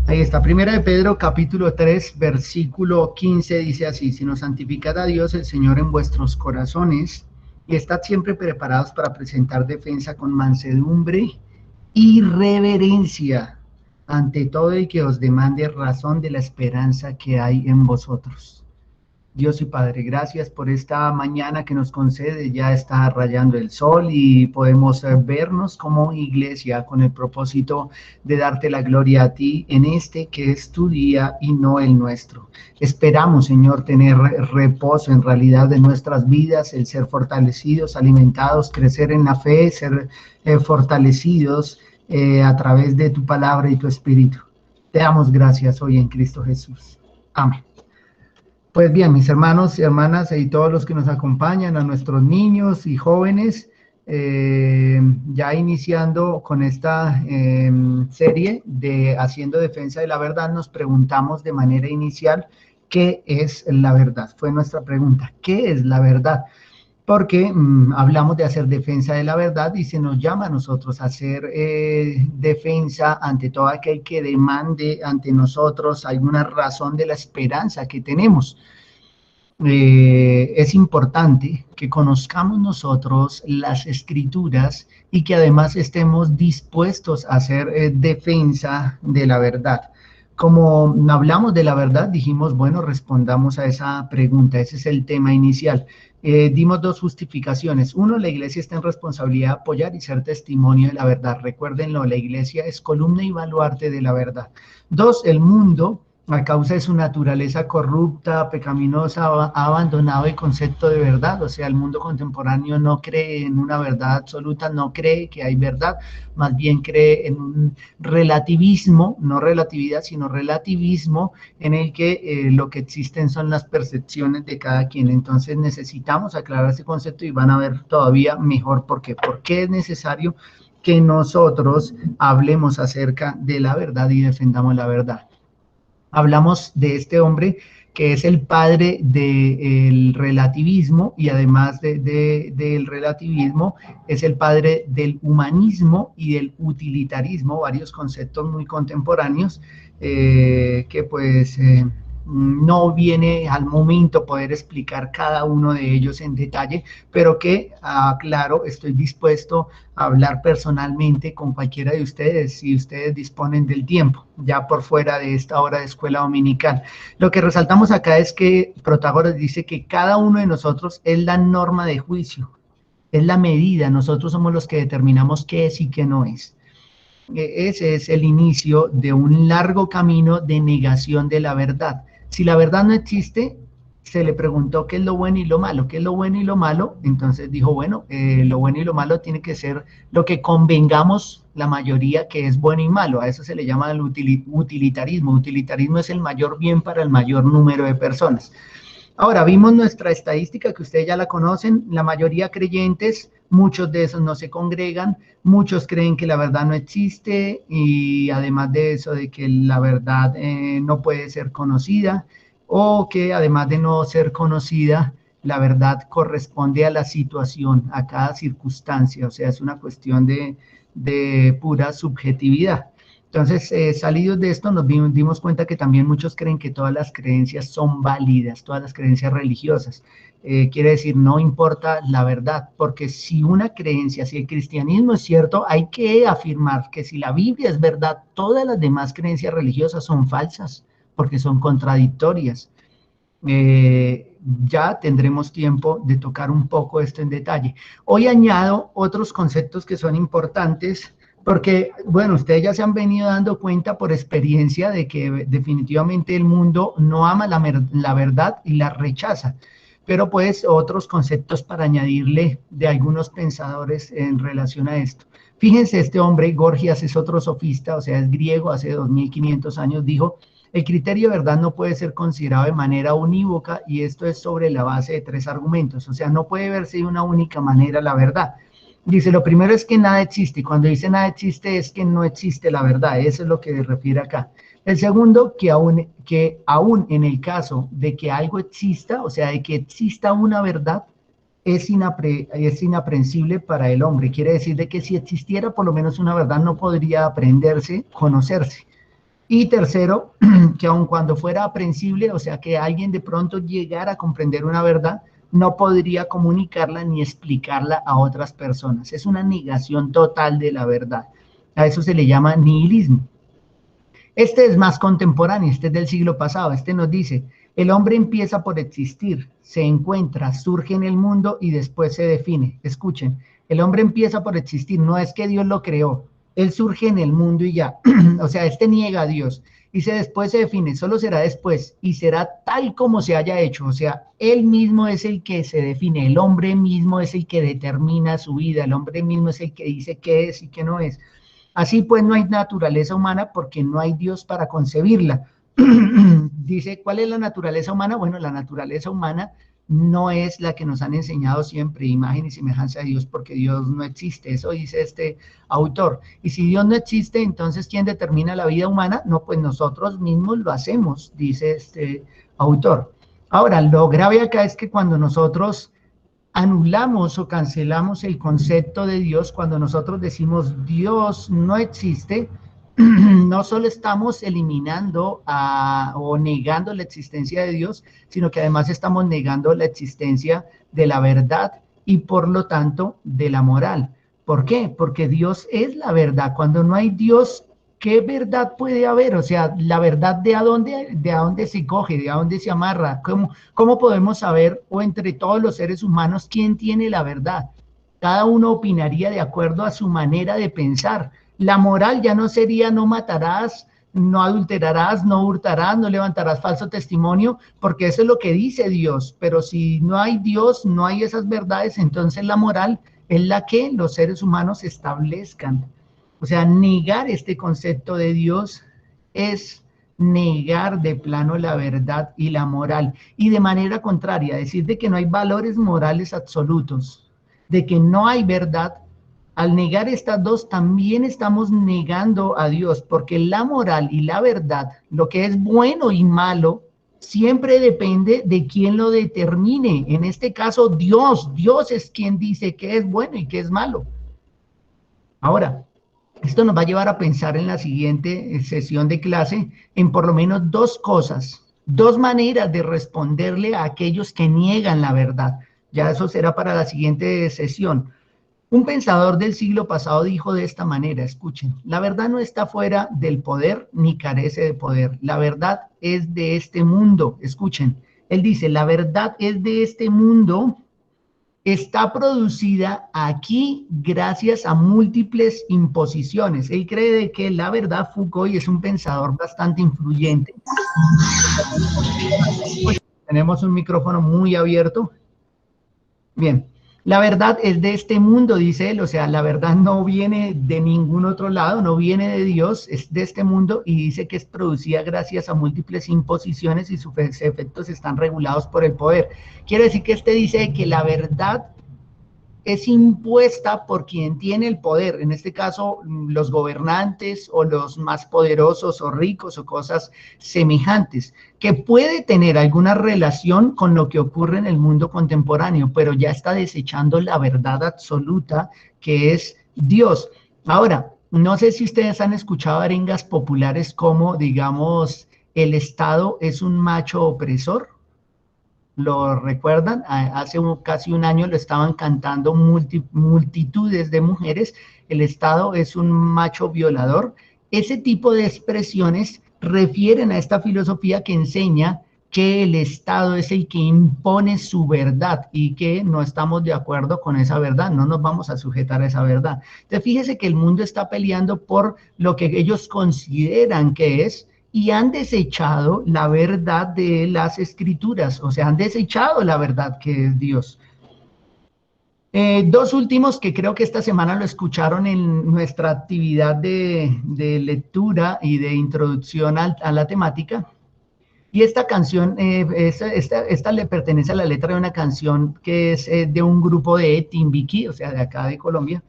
Ahí está, Primera de Pedro, capítulo 3, versículo 15, dice así: sino santificad a Dios el Señor en vuestros corazones, y estad siempre preparados para presentar defensa con mansedumbre y reverencia ante todo el que os demande razón de la esperanza que hay en vosotros. Dios y Padre, gracias por esta mañana que nos concede. Ya está rayando el sol y podemos vernos como iglesia con el propósito de darte la gloria a ti en este que es tu día y no el nuestro. Esperamos, Señor, tener reposo en realidad de nuestras vidas, el ser fortalecidos, alimentados, crecer en la fe, ser fortalecidos a través de tu palabra y tu espíritu. Te damos gracias hoy en Cristo Jesús. Amén. Pues bien, mis hermanos y hermanas y todos los que nos acompañan, a nuestros niños y jóvenes, ya iniciando con esta serie de Haciendo Defensa de la Verdad, nos preguntamos de manera inicial, ¿qué es la verdad? Fue nuestra pregunta, ¿qué es la verdad? Porque hablamos de hacer defensa de la verdad y se nos llama a nosotros a hacer defensa ante todo aquel que demande ante nosotros alguna razón de la esperanza que tenemos. Es importante que conozcamos nosotros las escrituras y que además estemos dispuestos a hacer defensa de la verdad. Como hablamos de la verdad, dijimos, bueno, respondamos a esa pregunta. Ese es el tema inicial. Dimos dos justificaciones. Uno, la iglesia está en responsabilidad de apoyar y ser testimonio de la verdad. Recuérdenlo, la iglesia es columna y baluarte de la verdad. Dos, el mundo, a causa de su naturaleza corrupta, pecaminosa, ha abandonado el concepto de verdad. O sea, el mundo contemporáneo no cree en una verdad absoluta, no cree que hay verdad, más bien cree en un relativismo, no relatividad, sino relativismo, en el que lo que existen son las percepciones de cada quien. Entonces necesitamos aclarar ese concepto y van a ver todavía mejor por qué. ¿Por qué es necesario que nosotros hablemos acerca de la verdad y defendamos la verdad? Hablamos de este hombre que es el padre del relativismo y además del relativismo es el padre del humanismo y del utilitarismo, varios conceptos muy contemporáneos que pues no viene al momento poder explicar cada uno de ellos en detalle, pero que, claro, estoy dispuesto a hablar personalmente con cualquiera de ustedes, si ustedes disponen del tiempo, ya por fuera de esta hora de escuela dominical. Lo que resaltamos acá es que Protágoras dice que cada uno de nosotros es la norma de juicio, es la medida, nosotros somos los que determinamos qué es y qué no es. Ese es el inicio de un largo camino de negación de la verdad. Si la verdad no existe, se le preguntó qué es lo bueno y lo malo, qué es lo bueno y lo malo, entonces dijo, bueno, lo bueno y lo malo tiene que ser lo que convengamos la mayoría que es bueno y malo. A eso se le llama el utilitarismo. Utilitarismo es el mayor bien para el mayor número de personas. Ahora, vimos nuestra estadística que ustedes ya la conocen, la mayoría creyentes, muchos de esos no se congregan, muchos creen que la verdad no existe y además de eso, de que la verdad no puede ser conocida o que además de no ser conocida, la verdad corresponde a la situación, a cada circunstancia, o sea, es una cuestión de pura subjetividad. Entonces, salidos de esto, nos dimos cuenta que también muchos creen que todas las creencias son válidas, todas las creencias religiosas. Quiere decir, no importa la verdad, porque si una creencia, si el cristianismo es cierto, hay que afirmar que si la Biblia es verdad, todas las demás creencias religiosas son falsas, porque son contradictorias. Ya tendremos tiempo de tocar un poco esto en detalle. Hoy añado otros conceptos que son importantes, porque, bueno, ustedes ya se han venido dando cuenta por experiencia de que definitivamente el mundo no ama la verdad y la rechaza. Pero pues otros conceptos para añadirle de algunos pensadores en relación a esto. Fíjense, este hombre, Gorgias, es otro sofista, o sea, es griego, hace 2500 años, dijo, el criterio de verdad no puede ser considerado de manera unívoca y esto es sobre la base de tres argumentos, o sea, no puede verse de una única manera la verdad. Dice, lo primero es que nada existe, y cuando dice nada existe es que no existe la verdad, eso es lo que refiere acá. El segundo, que aún en el caso de que algo exista, o sea, de que exista una verdad, es inaprensible para el hombre. Quiere decir de que si existiera por lo menos una verdad no podría aprenderse, conocerse. Y tercero, que aun cuando fuera aprensible, o sea, que alguien de pronto llegara a comprender una verdad, no podría comunicarla ni explicarla a otras personas. Es una negación total de la verdad. A eso se le llama nihilismo. Este es más contemporáneo, este es del siglo pasado. Este nos dice, el hombre empieza por existir, se encuentra, surge en el mundo y después se define. Escuchen, el hombre empieza por existir, no es que Dios lo creó, él surge en el mundo y ya. O sea, este niega a Dios. Y después se define, solo será después y será tal como se haya hecho. O sea, él mismo es el que se define, el hombre mismo es el que determina su vida, el hombre mismo es el que dice qué es y qué no es. Así pues, no hay naturaleza humana porque no hay Dios para concebirla. Dice, ¿cuál es la naturaleza humana? Bueno, la naturaleza humana no es la que nos han enseñado siempre, imagen y semejanza de Dios, porque Dios no existe. Eso dice este autor. Y si Dios no existe, entonces, ¿quién determina la vida humana? No, pues nosotros mismos lo hacemos, dice este autor. Ahora, lo grave acá es que cuando nosotros anulamos o cancelamos el concepto de Dios, cuando nosotros decimos Dios no existe, no solo estamos eliminando o negando la existencia de Dios, sino que además estamos negando la existencia de la verdad y por lo tanto de la moral. ¿Por qué? Porque Dios es la verdad. Cuando no hay Dios, ¿qué verdad puede haber? O sea, la verdad de a dónde se coge, de a dónde se amarra. ¿Cómo podemos saber, o entre todos los seres humanos, quién tiene la verdad? Cada uno opinaría de acuerdo a su manera de pensar. La moral ya no sería no matarás, no adulterarás, no hurtarás, no levantarás falso testimonio, porque eso es lo que dice Dios. Pero si no hay Dios, no hay esas verdades, entonces la moral es la que los seres humanos establezcan. O sea, negar este concepto de Dios es negar de plano la verdad y la moral. Y de manera contraria, decir de que no hay valores morales absolutos, de que no hay verdad, al negar estas dos también estamos negando a Dios, porque la moral y la verdad, lo que es bueno y malo, siempre depende de quién lo determine. En este caso, Dios. Dios es quien dice qué es bueno y qué es malo. Ahora, esto nos va a llevar a pensar en la siguiente sesión de clase en por lo menos dos cosas, dos maneras de responderle a aquellos que niegan la verdad. Ya eso será para la siguiente sesión. Un pensador del siglo pasado dijo de esta manera, escuchen, la verdad no está fuera del poder ni carece de poder. La verdad es de este mundo, escuchen. Él dice, la verdad es de este mundo, está producida aquí gracias a múltiples imposiciones. Él cree que la verdad, Foucault, es un pensador bastante influyente. Tenemos un micrófono muy abierto. Bien, la verdad es de este mundo, dice él, o sea, la verdad no viene de ningún otro lado, no viene de Dios, es de este mundo y dice que es producida gracias a múltiples imposiciones y sus efectos están regulados por el poder. Quiere decir que este dice que la verdad es impuesta por quien tiene el poder, en este caso los gobernantes o los más poderosos o ricos o cosas semejantes, que puede tener alguna relación con lo que ocurre en el mundo contemporáneo, pero ya está desechando la verdad absoluta que es Dios. Ahora, no sé si ustedes han escuchado arengas populares como, digamos, el Estado es un macho opresor. ¿Lo recuerdan? Hace casi un año lo estaban cantando multitudes de mujeres. El Estado es un macho violador. Ese tipo de expresiones refieren a esta filosofía que enseña que el Estado es el que impone su verdad y que no estamos de acuerdo con esa verdad, no nos vamos a sujetar a esa verdad. Entonces, fíjese que el mundo está peleando por lo que ellos consideran que es, y han desechado la verdad de las escrituras, o sea, han desechado la verdad que es Dios. Dos últimos que creo que esta semana lo escucharon en nuestra actividad de lectura y de introducción a la temática. Y esta canción, esta le pertenece a la letra de una canción que es de un grupo de Timbiquí, o sea, de acá de Colombia.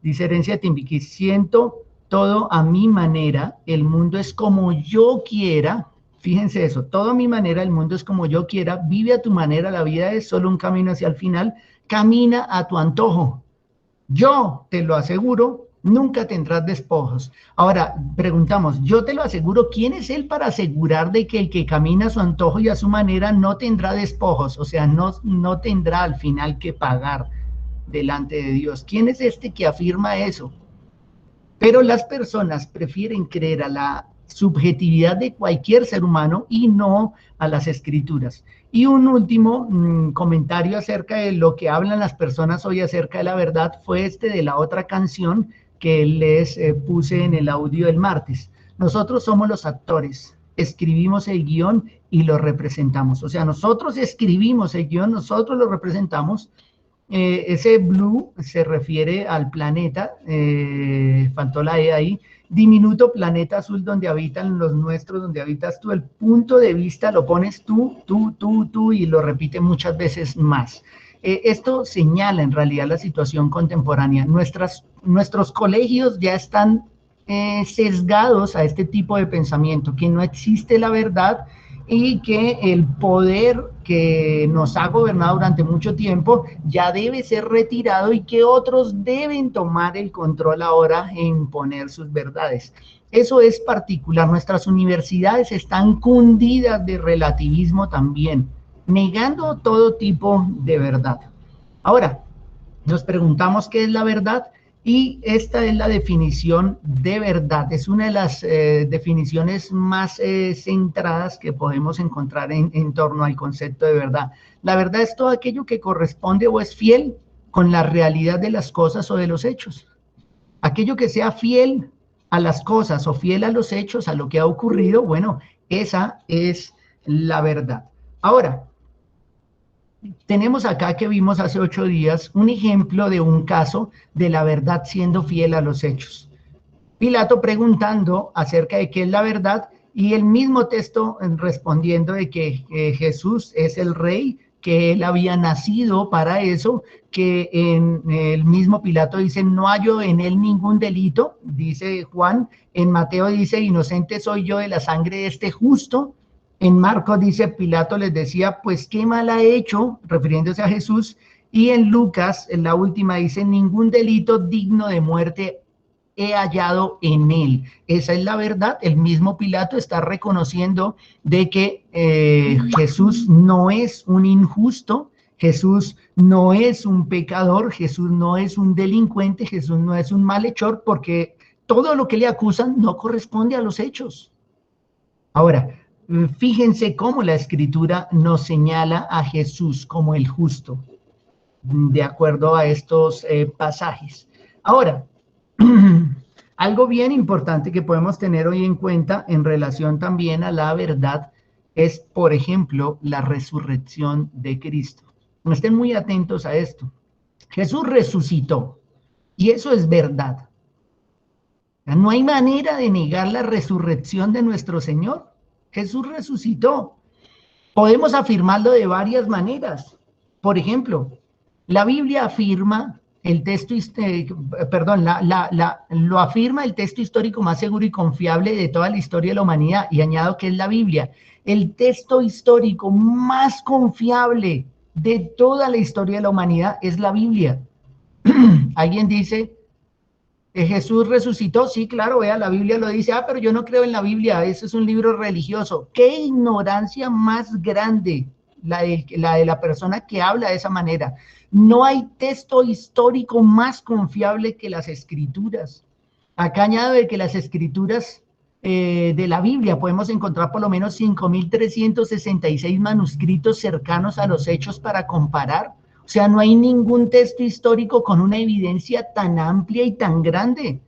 Dice Herencia de Timbiquí, siento todo a mi manera, el mundo es como yo quiera. Fíjense eso, todo a mi manera, el mundo es como yo quiera, vive a tu manera, la vida es solo un camino hacia el final, camina a tu antojo. Yo te lo aseguro, Nunca tendrás despojos. Ahora, preguntamos, yo te lo aseguro, ¿quién es él para asegurar de que el que camina a su antojo y a su manera no tendrá despojos? O sea, no tendrá al final que pagar delante de Dios. ¿Quién es este que afirma eso? Pero las personas prefieren creer a la subjetividad de cualquier ser humano y no a las escrituras. Y un último comentario acerca de lo que hablan las personas hoy acerca de la verdad fue este de la otra canción que les puse en el audio del martes. Nosotros somos los actores, escribimos el guión y lo representamos. O sea, nosotros escribimos el guión, nosotros lo representamos. Ese blue se refiere al planeta, faltó la E ahí, diminuto planeta azul donde habitan los nuestros, donde habitas tú. El punto de vista lo pones tú y lo repite muchas veces más. Esto señala en realidad la situación contemporánea. Nuestros colegios ya están sesgados a este tipo de pensamiento, que no existe la verdad y que el poder que nos ha gobernado durante mucho tiempo ya debe ser retirado y que otros deben tomar el control ahora e imponer sus verdades. Eso es particular. Nuestras universidades están cundidas de relativismo también, negando todo tipo de verdad. Ahora, nos preguntamos qué es la verdad. Y esta es la definición de verdad. Es una de las definiciones más centradas que podemos encontrar en torno al concepto de verdad. La verdad es todo aquello que corresponde o es fiel con la realidad de las cosas o de los hechos. Aquello que sea fiel a las cosas o fiel a los hechos, a lo que ha ocurrido, bueno, esa es la verdad. Ahora, tenemos acá que vimos hace 8 días un ejemplo de un caso de la verdad siendo fiel a los hechos. Pilato preguntando acerca de qué es la verdad y el mismo texto respondiendo de que Jesús es el rey, que él había nacido para eso, que en el mismo Pilato dice, no hallo en él ningún delito, dice Juan, en Mateo dice, inocente soy yo de la sangre de este justo. En Marcos dice, Pilato les decía, pues qué mal ha hecho, refiriéndose a Jesús. Y en Lucas, en la última, dice, ningún delito digno de muerte he hallado en él. Esa es la verdad. El mismo Pilato está reconociendo de que Jesús no es un injusto, Jesús no es un pecador, Jesús no es un delincuente, Jesús no es un malhechor, porque todo lo que le acusan no corresponde a los hechos. Ahora, fíjense cómo la Escritura nos señala a Jesús como el justo, de acuerdo a estos pasajes. Ahora, algo bien importante que podemos tener hoy en cuenta en relación también a la verdad es, por ejemplo, la resurrección de Cristo. Estén muy atentos a esto. Jesús resucitó y eso es verdad. No hay manera de negar la resurrección de nuestro Señor. Jesús resucitó. Podemos afirmarlo de varias maneras. Por ejemplo, la Biblia afirma el texto, lo afirma el texto histórico más seguro y confiable de toda la historia de la humanidad, y añado que es la Biblia. El texto histórico más confiable de toda la historia de la humanidad es la Biblia. Alguien dice, Jesús resucitó, sí, claro, vea, la Biblia lo dice, pero yo no creo en la Biblia, eso es un libro religioso. ¡Qué ignorancia más grande la de la persona que habla de esa manera! No hay texto histórico más confiable que las Escrituras. Acá añado de que las Escrituras de la Biblia podemos encontrar por lo menos 5.366 manuscritos cercanos a los hechos para comparar. O sea, no hay ningún texto histórico con una evidencia tan amplia y tan grande.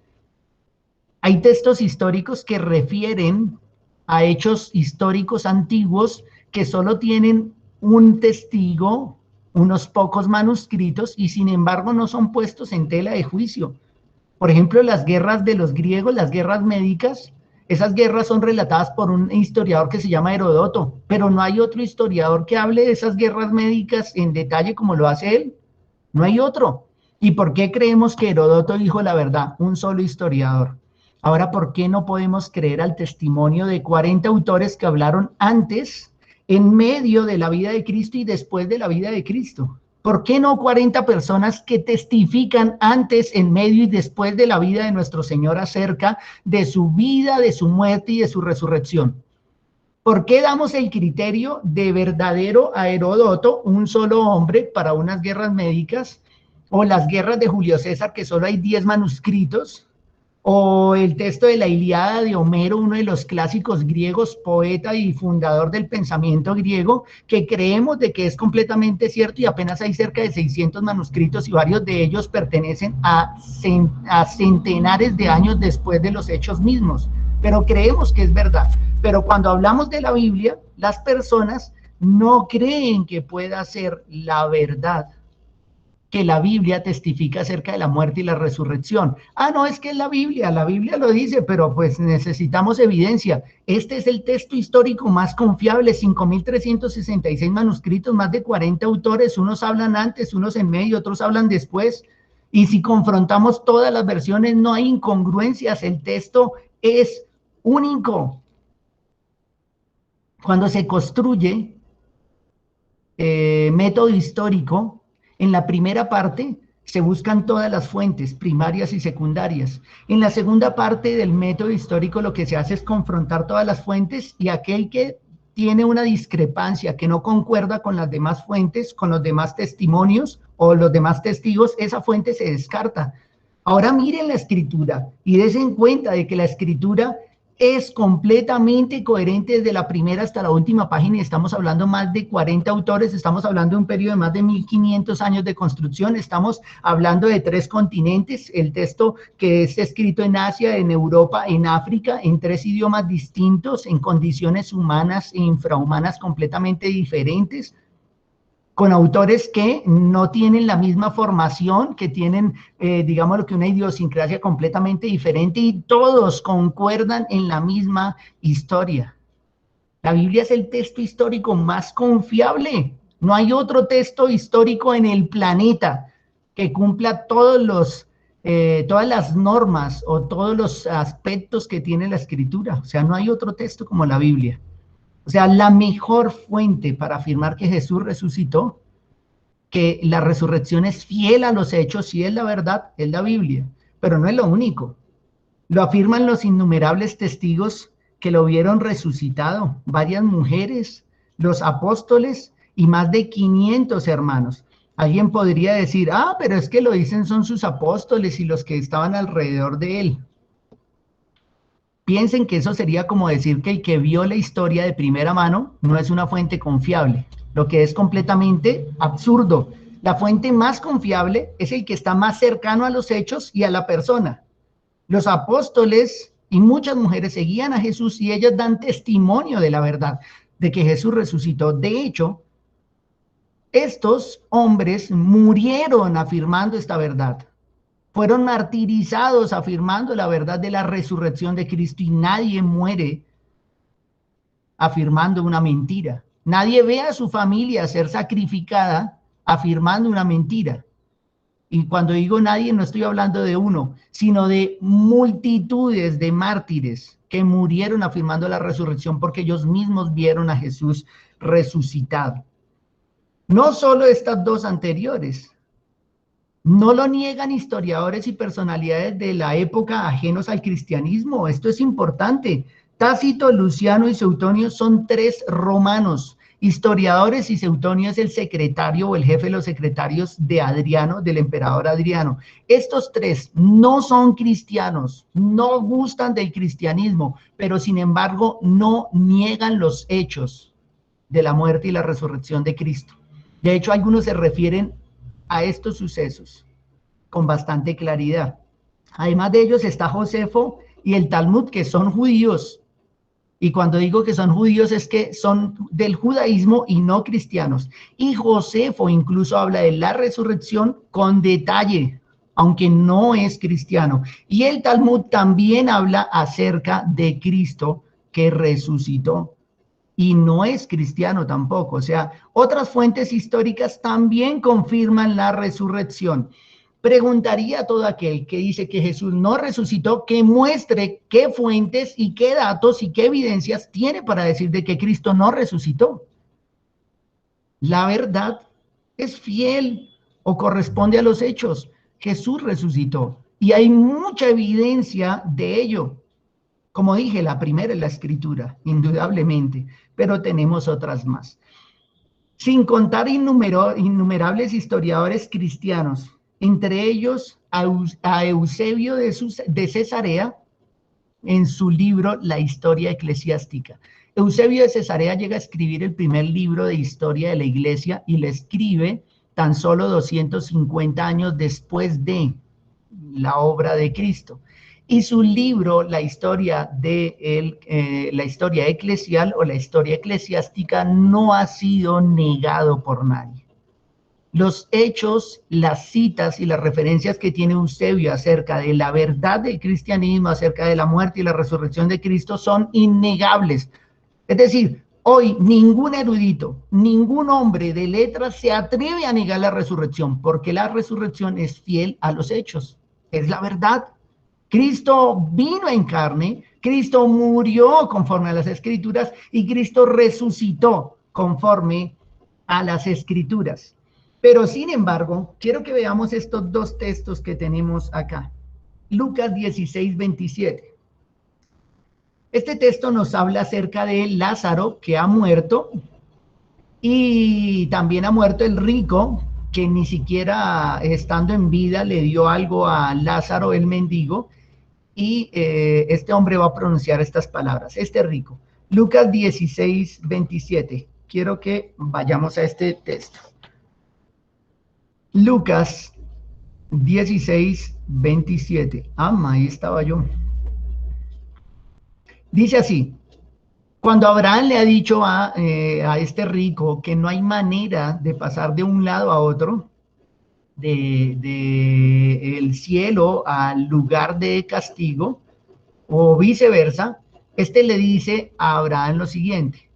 Hay textos históricos que refieren a hechos históricos antiguos que solo tienen un testigo, unos pocos manuscritos, y sin embargo no son puestos en tela de juicio. Por ejemplo, las guerras de los griegos, las guerras médicas, esas guerras son relatadas por un historiador que se llama Heródoto, pero no hay otro historiador que hable de esas guerras médicas en detalle como lo hace él. No hay otro. ¿Y por qué creemos que Heródoto dijo la verdad? Un solo historiador. Ahora, ¿por qué no podemos creer al testimonio de 40 autores que hablaron antes, en medio de la vida de Cristo y después de la vida de Cristo? ¿Por qué no 40 personas que testifican antes, en medio y después de la vida de nuestro Señor acerca de su vida, de su muerte y de su resurrección? ¿Por qué damos el criterio de verdadero a Heródoto, un solo hombre, para unas guerras médicas? O las guerras de Julio César, que solo hay 10 manuscritos, o el texto de la Ilíada de Homero, uno de los clásicos griegos, poeta y fundador del pensamiento griego, que creemos de que es completamente cierto y apenas hay cerca de 600 manuscritos y varios de ellos pertenecen a centenares de años después de los hechos mismos, pero creemos que es verdad. Pero cuando hablamos de la Biblia, las personas no creen que pueda ser la verdad que la Biblia testifica acerca de la muerte y la resurrección. Ah, no, es que es la Biblia lo dice, pero pues necesitamos evidencia. Este es el texto histórico más confiable, 5.366 manuscritos, más de 40 autores, unos hablan antes, unos en medio, otros hablan después. Y si confrontamos todas las versiones, no hay incongruencias, el texto es único. Cuando se construye método histórico, en la primera parte se buscan todas las fuentes primarias y secundarias. En la segunda parte del método histórico lo que se hace es confrontar todas las fuentes y aquel que tiene una discrepancia, que no concuerda con las demás fuentes, con los demás testimonios o los demás testigos, esa fuente se descarta. Ahora miren la escritura y den cuenta de que la escritura es completamente coherente desde la primera hasta la última página y estamos hablando más de 40 autores, estamos hablando de un periodo de más de 1500 años de construcción, estamos hablando de 3 continentes, el texto que es escrito en Asia, en Europa, en África, en 3 idiomas distintos, en condiciones humanas e infrahumanas completamente diferentes, con autores que no tienen la misma formación, que tienen, digamos, lo que una idiosincrasia completamente diferente y todos concuerdan en la misma historia. La Biblia es el texto histórico más confiable. No hay otro texto histórico en el planeta que cumpla todas las normas o todos los aspectos que tiene la Escritura. O sea, no hay otro texto como la Biblia. O sea, la mejor fuente para afirmar que Jesús resucitó, que la resurrección es fiel a los hechos, sí es la verdad, es la Biblia, pero no es lo único. Lo afirman los innumerables testigos que lo vieron resucitado, varias mujeres, los apóstoles y más de 500 hermanos. Alguien podría decir, ah, pero es que lo dicen son sus apóstoles y los que estaban alrededor de él. Piensen que eso sería como decir que el que vio la historia de primera mano no es una fuente confiable, lo que es completamente absurdo. La fuente más confiable es el que está más cercano a los hechos y a la persona. Los apóstoles y muchas mujeres seguían a Jesús y ellas dan testimonio de la verdad, de que Jesús resucitó. De hecho, estos hombres murieron afirmando esta verdad. Fueron martirizados afirmando la verdad de la resurrección de Cristo y nadie muere afirmando una mentira. Nadie ve a su familia ser sacrificada afirmando una mentira. Y cuando digo nadie, no estoy hablando de uno, sino de multitudes de mártires que murieron afirmando la resurrección porque ellos mismos vieron a Jesús resucitado. No solo estas dos anteriores. No lo niegan historiadores y personalidades de la época ajenos al cristianismo. Esto es importante. Tácito, Luciano y Suetonio son 3 romanos, historiadores, y Suetonio es el secretario o el jefe de los secretarios de Adriano, del emperador Adriano. Estos 3 no son cristianos, no gustan del cristianismo, pero sin embargo no niegan los hechos de la muerte y la resurrección de Cristo. De hecho, algunos se refieren a estos sucesos con bastante claridad. Además de ellos está Josefo y el Talmud, que son judíos. Y cuando digo que son judíos es que son del judaísmo y no cristianos. Y Josefo incluso habla de la resurrección con detalle, aunque no es cristiano. Y el Talmud también habla acerca de Cristo que resucitó. Y no es cristiano tampoco. O sea, otras fuentes históricas también confirman la resurrección. Preguntaría a todo aquel que dice que Jesús no resucitó, que muestre qué fuentes y qué datos y qué evidencias tiene para decir de que Cristo no resucitó. La verdad es fiel o corresponde a los hechos. Jesús resucitó y hay mucha evidencia de ello. Como dije, la primera es la Escritura, indudablemente, pero tenemos otras más. Sin contar innumerables historiadores cristianos, entre ellos a Eusebio de Cesarea, en su libro La Historia Eclesiástica. Eusebio de Cesarea llega a escribir el primer libro de historia de la iglesia y lo escribe tan solo 250 años después de la obra de Cristo. Y su libro, la historia eclesial o la historia eclesiástica, no ha sido negado por nadie. Los hechos, las citas y las referencias que tiene Eusebio acerca de la verdad del cristianismo, acerca de la muerte y la resurrección de Cristo, son innegables. Es decir, hoy ningún erudito, ningún hombre de letras se atreve a negar la resurrección, porque la resurrección es fiel a los hechos, es la verdad. Cristo vino en carne, Cristo murió conforme a las Escrituras y Cristo resucitó conforme a las Escrituras. Pero sin embargo, quiero que veamos estos dos textos que tenemos acá. Lucas 16, 27. Este texto nos habla acerca de Lázaro, que ha muerto, y también ha muerto el rico, que ni siquiera estando en vida le dio algo a Lázaro, el mendigo, y este hombre va a pronunciar estas palabras, este rico. Lucas 16, 27. Quiero que vayamos a este texto. Lucas 16, 27. Ahí estaba yo. Dice así: cuando Abraham le ha dicho a este rico que no hay manera de pasar de un lado a otro, de el cielo al lugar de castigo, o viceversa, este le dice a Abraham lo siguiente: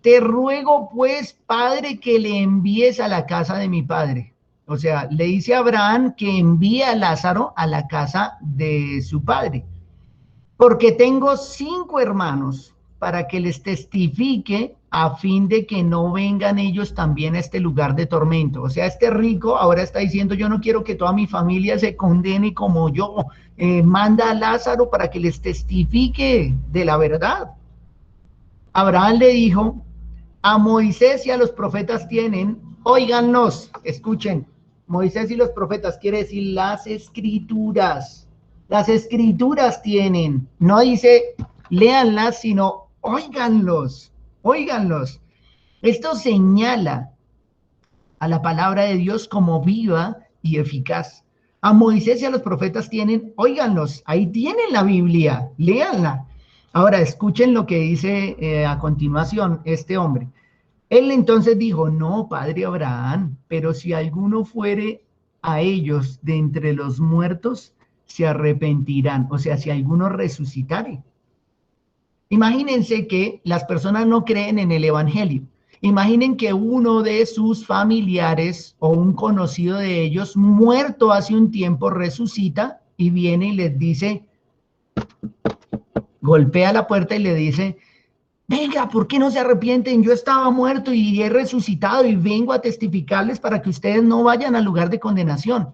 te ruego pues, padre, que le envíes a la casa de mi padre. O sea, le dice a Abraham que envíe a Lázaro a la casa de su padre, porque tengo 5 hermanos, para que les testifique, a fin de que no vengan ellos también a este lugar de tormento. O sea, este rico ahora está diciendo: yo no quiero que toda mi familia se condene como yo. Manda a Lázaro para que les testifique de la verdad. Abraham le dijo: a Moisés y a los profetas tienen, óiganlos, escuchen. Moisés y los profetas quiere decir las escrituras. Las escrituras tienen, no dice léanlas, sino óiganlos, óiganlos. Esto señala a la palabra de Dios como viva y eficaz. A Moisés y a los profetas tienen, óiganlos, ahí tienen la Biblia, léanla. Ahora escuchen lo que dice a continuación este hombre. Él entonces dijo: no, padre Abraham, pero si alguno fuere a ellos de entre los muertos, se arrepentirán. O sea, si alguno resucitare. Imagínense que las personas no creen en el evangelio. Imaginen que uno de sus familiares o un conocido de ellos, muerto hace un tiempo, resucita y viene y les dice, golpea la puerta y le dice: venga, ¿por qué no se arrepienten? Yo estaba muerto y he resucitado y vengo a testificarles para que ustedes no vayan al lugar de condenación.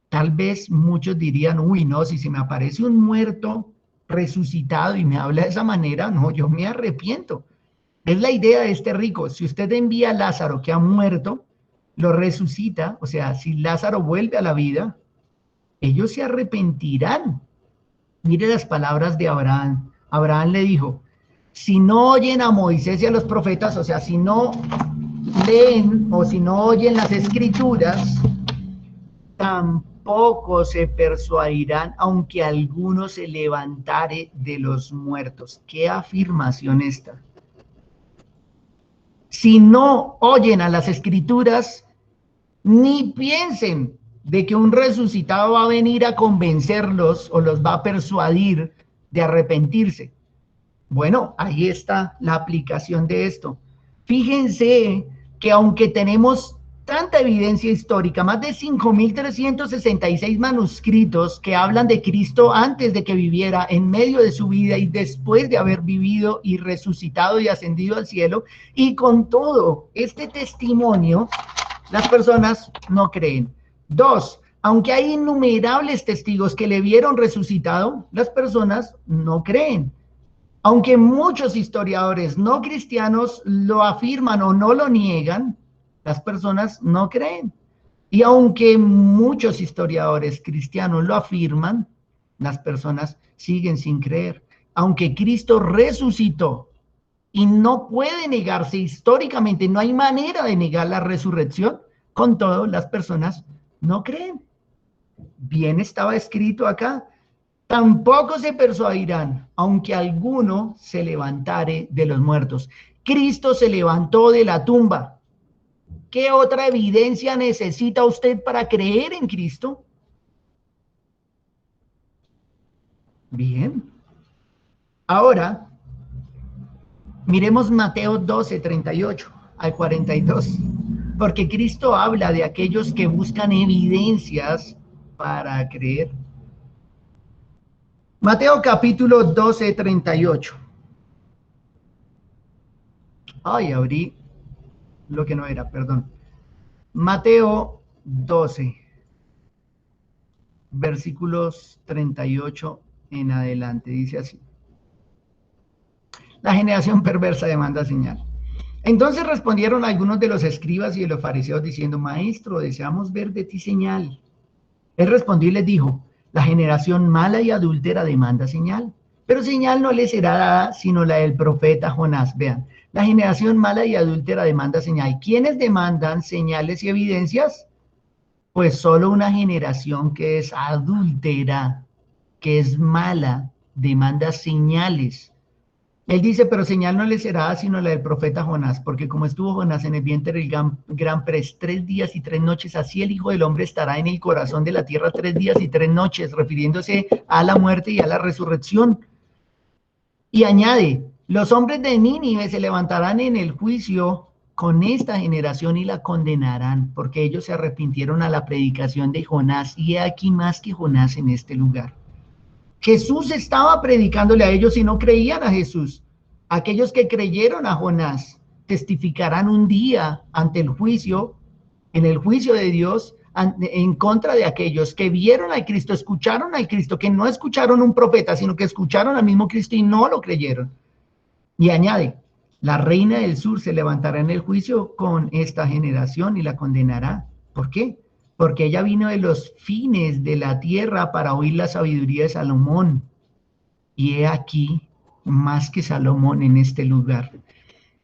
Tal vez muchos dirían: uy, no, si se me aparece un muerto resucitado y me habla de esa manera, no, yo me arrepiento. Es la idea de este rico. Si usted envía a Lázaro que ha muerto, lo resucita, o sea, si Lázaro vuelve a la vida, ellos se arrepentirán. Mire las palabras de Abraham. Abraham le dijo: si no oyen a Moisés y a los profetas, o sea, si no leen o si no oyen las escrituras, tampoco se persuadirán, aunque alguno se levantare de los muertos. ¿Qué afirmación esta? Si no oyen a las escrituras, ni piensen de que un resucitado va a venir a convencerlos o los va a persuadir de arrepentirse. Bueno, ahí está la aplicación de esto. Fíjense que aunque tenemos tanta evidencia histórica, más de 5.366 manuscritos que hablan de Cristo antes de que viviera, en medio de su vida y después de haber vivido y resucitado y ascendido al cielo, y con todo este testimonio, las personas no creen. 2, aunque hay innumerables testigos que le vieron resucitado, las personas no creen. Aunque muchos historiadores no cristianos lo afirman o no lo niegan, las personas no creen. Y aunque muchos historiadores cristianos lo afirman, las personas siguen sin creer. Aunque Cristo resucitó y no puede negarse históricamente, no hay manera de negar la resurrección, con todo las personas no creen. Bien estaba escrito acá. Tampoco se persuadirán, aunque alguno se levantare de los muertos. Cristo se levantó de la tumba. ¿Qué otra evidencia necesita usted para creer en Cristo? Bien. Ahora, miremos Mateo 12, 38 al 42. Porque Cristo habla de aquellos que buscan evidencias para creer. Mateo capítulo 12, 38. Ay, abrí lo que no era, perdón. Mateo 12, versículos 38 en adelante, dice así. La generación perversa demanda señal. Entonces respondieron algunos de los escribas y de los fariseos diciendo, Maestro, deseamos ver de ti señal. Él respondió y les dijo, la generación mala y adúltera demanda señal, pero señal no le será dada sino la del profeta Jonás. Vean, la generación mala y adúltera demanda señal. ¿Quiénes demandan señales y evidencias? Pues solo una generación que es adúltera, que es mala, demanda señales. Él dice, pero señal no le será sino la del profeta Jonás, porque como estuvo Jonás en el vientre del gran pez 3 días y 3 noches, así el Hijo del Hombre estará en el corazón de la tierra 3 días y 3 noches, refiriéndose a la muerte y a la resurrección. Y añade, los hombres de Nínive se levantarán en el juicio con esta generación y la condenarán, porque ellos se arrepintieron a la predicación de Jonás, y he aquí más que Jonás en este lugar. Jesús estaba predicándole a ellos y no creían a Jesús. Aquellos que creyeron a Jonás testificarán un día ante el juicio, en el juicio de Dios, en contra de aquellos que vieron al Cristo, escucharon al Cristo, que no escucharon un profeta, sino que escucharon al mismo Cristo y no lo creyeron. Y añade, la reina del sur se levantará en el juicio con esta generación y la condenará. ¿Por qué? Porque ella vino de los fines de la tierra para oír la sabiduría de Salomón. Y he aquí más que Salomón en este lugar.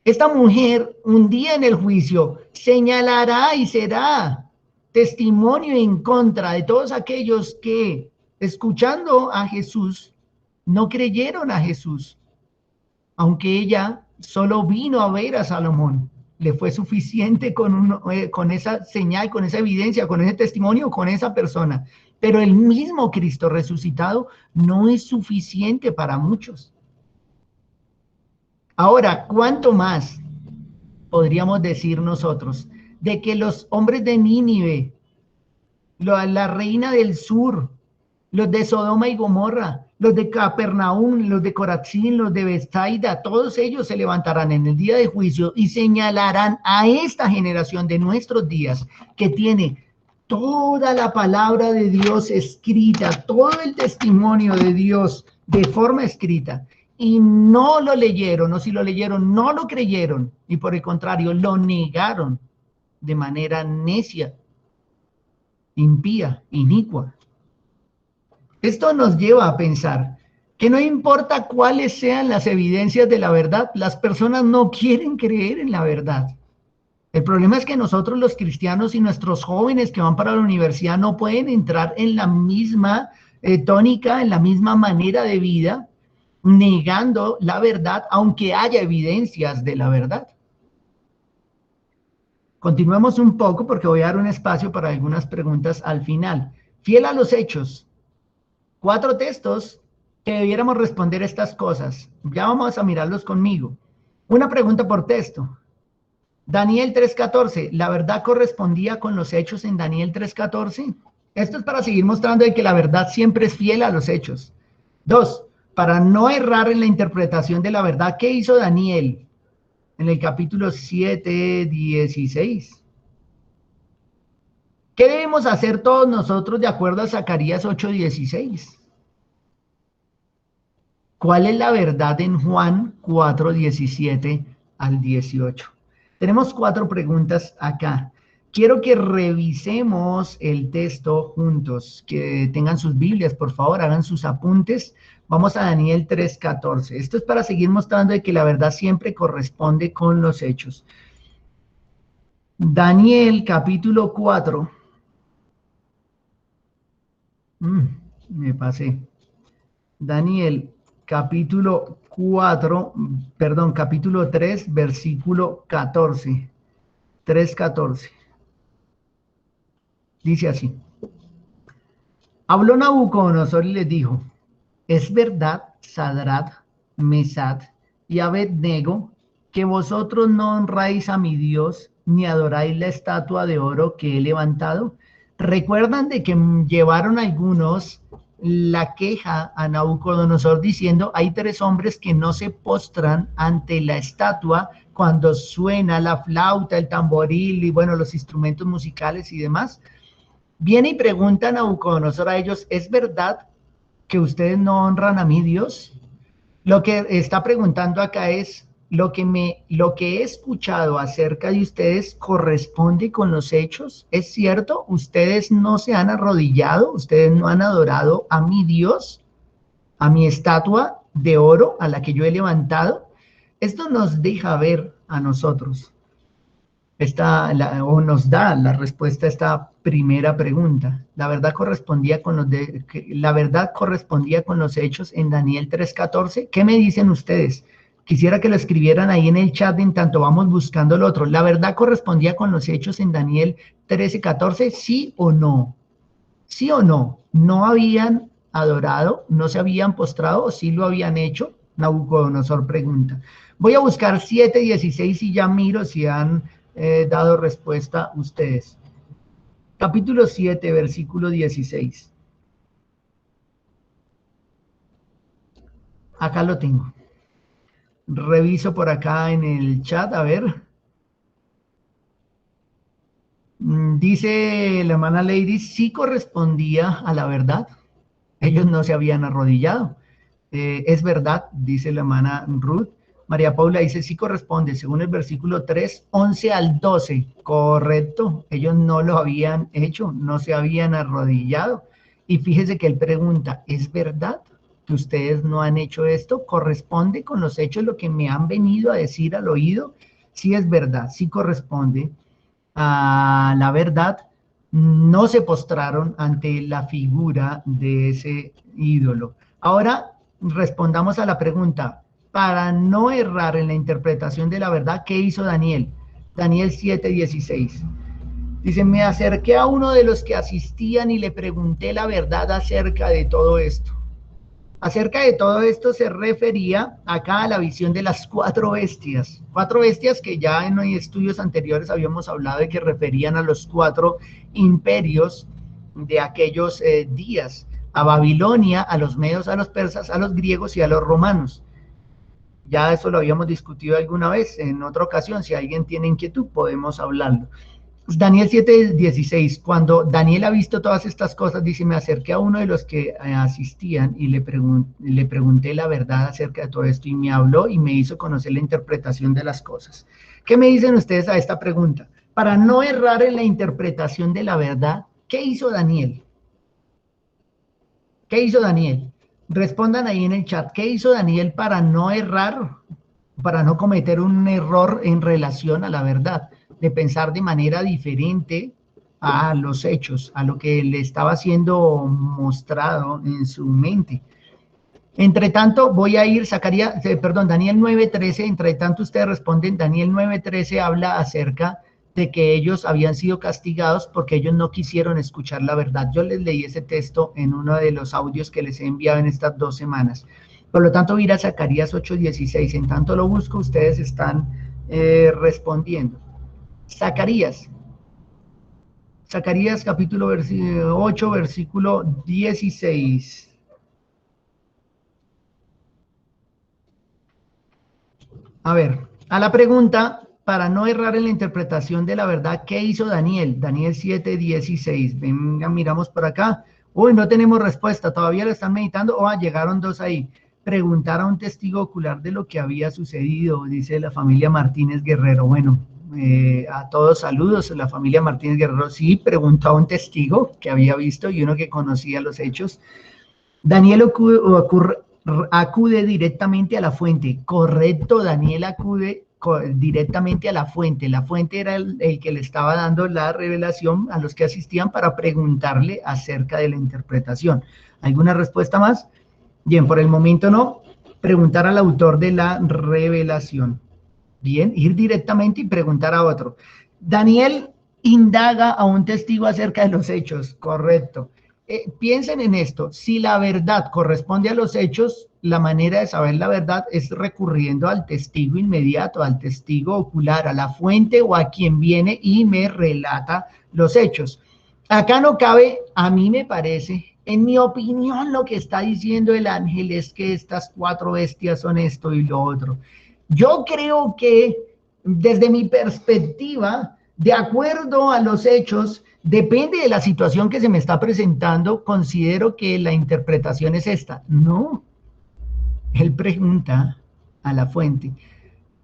Esta mujer un día en el juicio señalará y será testimonio en contra de todos aquellos que, escuchando a Jesús, no creyeron a Jesús. Aunque ella solo vino a ver a Salomón, le fue suficiente con esa señal, con esa evidencia, con ese testimonio, con esa persona. Pero el mismo Cristo resucitado no es suficiente para muchos. Ahora, ¿cuánto más podríamos decir nosotros de que los hombres de Nínive, la reina del sur, los de Sodoma y Gomorra, los de Capernaum, los de Corazín, los de Bethsaida, todos ellos se levantarán en el día de juicio y señalarán a esta generación de nuestros días que tiene toda la palabra de Dios escrita, todo el testimonio de Dios de forma escrita, y no lo leyeron, o si lo leyeron, no lo creyeron, y por el contrario, lo negaron de manera necia, impía, inicua. Esto nos lleva a pensar que no importa cuáles sean las evidencias de la verdad, las personas no quieren creer en la verdad. El problema es que nosotros los cristianos y nuestros jóvenes que van para la universidad no pueden entrar en la misma tónica, en la misma manera de vida, negando la verdad, aunque haya evidencias de la verdad. Continuemos un poco porque voy a dar un espacio para algunas preguntas al final. Fiel a los hechos. 4 textos que debiéramos responder estas cosas. Ya vamos a mirarlos conmigo. Una pregunta por texto. Daniel 3:14, ¿la verdad correspondía con los hechos en Daniel 3:14? Esto es para seguir mostrando que la verdad siempre es fiel a los hechos. 2, para no errar en la interpretación de la verdad, ¿qué hizo Daniel en el capítulo 7:16? ¿Qué debemos hacer todos nosotros de acuerdo a Zacarías 8:16? ¿Cuál es la verdad en Juan 4:17 al 18? Tenemos 4 preguntas acá. Quiero que revisemos el texto juntos, que tengan sus Biblias, por favor, hagan sus apuntes. Vamos a Daniel 3:14. Esto es para seguir mostrando de que la verdad siempre corresponde con los hechos. Daniel capítulo 4. Me pasé. Daniel capítulo 4, perdón, capítulo 3, versículo 14. 3:14. Dice así. Habló Nabucodonosor y les dijo, ¿es verdad, Sadrach, Mesach y Abednego, que vosotros no honráis a mi Dios ni adoráis la estatua de oro que he levantado? ¿Recuerdan de que llevaron algunos la queja a Nabucodonosor diciendo, hay 3 hombres que no se postran ante la estatua cuando suena la flauta, el tamboril y bueno, los instrumentos musicales y demás? Viene y pregunta a Nabucodonosor a ellos, ¿es verdad que ustedes no honran a mi Dios? Lo que está preguntando acá es, lo que he escuchado acerca de ustedes corresponde con los hechos. ¿Es cierto? ¿Ustedes no se han arrodillado? ¿Ustedes no han adorado a mi Dios? ¿A mi estatua de oro a la que yo he levantado? Esto nos deja ver a nosotros o nos da la respuesta a esta primera pregunta. La verdad correspondía con los hechos en Daniel 3:14. ¿Qué me dicen ustedes? Quisiera que lo escribieran ahí en el chat en tanto vamos buscando el otro. ¿La verdad correspondía con los hechos en Daniel 13:14? ¿Sí o no? ¿Sí o no? ¿No habían adorado? ¿No se habían postrado? ¿O sí lo habían hecho? Nabucodonosor pregunta. Voy a buscar 7:16 y ya miro si han dado respuesta ustedes. Capítulo 7, versículo 16. Acá lo tengo. Reviso por acá en el chat, a ver. Dice la hermana Lady, sí correspondía a la verdad. Ellos no se habían arrodillado. Es verdad, dice la hermana Ruth. María Paula dice, sí corresponde, según el versículo 3, 11 al 12. Correcto, ellos no lo habían hecho, no se habían arrodillado. Y fíjese que él pregunta, ¿es verdad que ustedes no han hecho esto? ¿Corresponde con los hechos lo que me han venido a decir al oído? Sí es verdad, sí corresponde a la verdad. No se postraron ante la figura de ese ídolo. Ahora respondamos a la pregunta, para no errar en la interpretación de la verdad, ¿qué hizo Daniel? Daniel 7:16. Dice, me acerqué a uno de los que asistían y le pregunté la verdad acerca de todo esto. Acerca de todo esto se refería acá a la visión de las 4 bestias. 4 bestias que ya en estudios anteriores habíamos hablado de que referían a los 4 imperios de aquellos días. A Babilonia, a los medos, a los persas, a los griegos y a los romanos. Ya eso lo habíamos discutido alguna vez en otra ocasión. Si alguien tiene inquietud, podemos hablarlo. Daniel 7:16, cuando Daniel ha visto todas estas cosas, dice, me acerqué a uno de los que asistían y le pregunté la verdad acerca de todo esto y me habló y me hizo conocer la interpretación de las cosas. ¿Qué me dicen ustedes a esta pregunta? Para no errar en la interpretación de la verdad, ¿qué hizo Daniel? ¿Qué hizo Daniel? Respondan ahí en el chat, ¿qué hizo Daniel para no errar, para no cometer un error en relación a la verdad, de pensar de manera diferente a los hechos, a lo que le estaba siendo mostrado en su mente? Entre tanto, voy a ir, Daniel 9:13, entre tanto ustedes responden, Daniel 9:13 habla acerca de que ellos habían sido castigados porque ellos no quisieron escuchar la verdad. Yo les leí ese texto en uno de los audios que les he enviado en estas 2 semanas. Por lo tanto, voy a ir a Zacarías 8:16. En tanto lo busco, ustedes están respondiendo. Zacarías capítulo 8, versículo 16. A ver, a la pregunta, para no errar en la interpretación de la verdad, ¿qué hizo Daniel? Daniel 7:16. Venga, miramos por acá. Uy, no tenemos respuesta, todavía lo están meditando. Llegaron dos ahí. Preguntar a un testigo ocular de lo que había sucedido, dice la familia Martínez Guerrero. Bueno, a todos saludos, la familia Martínez Guerrero. Sí, preguntó a un testigo que había visto y uno que conocía los hechos. Daniel acude directamente a la fuente. Correcto, Daniel acude directamente a la fuente. La fuente era el que le estaba dando la revelación a los que asistían para preguntarle acerca de la interpretación. ¿Alguna respuesta más? Bien, por el momento no. Preguntar al autor de la revelación. Bien, ir directamente y preguntar a otro. Daniel indaga a un testigo acerca de los hechos, correcto. Piensen en esto, si la verdad corresponde a los hechos, la manera de saber la verdad es recurriendo al testigo inmediato, al testigo ocular, a la fuente o a quien viene y me relata los hechos. Acá no cabe, a mí me parece, en mi opinión, lo que está diciendo el ángel es que estas cuatro bestias son esto y lo otro. Yo creo que desde mi perspectiva, de acuerdo a los hechos, depende de la situación que se me está presentando, considero que la interpretación es esta. No, él pregunta a la fuente,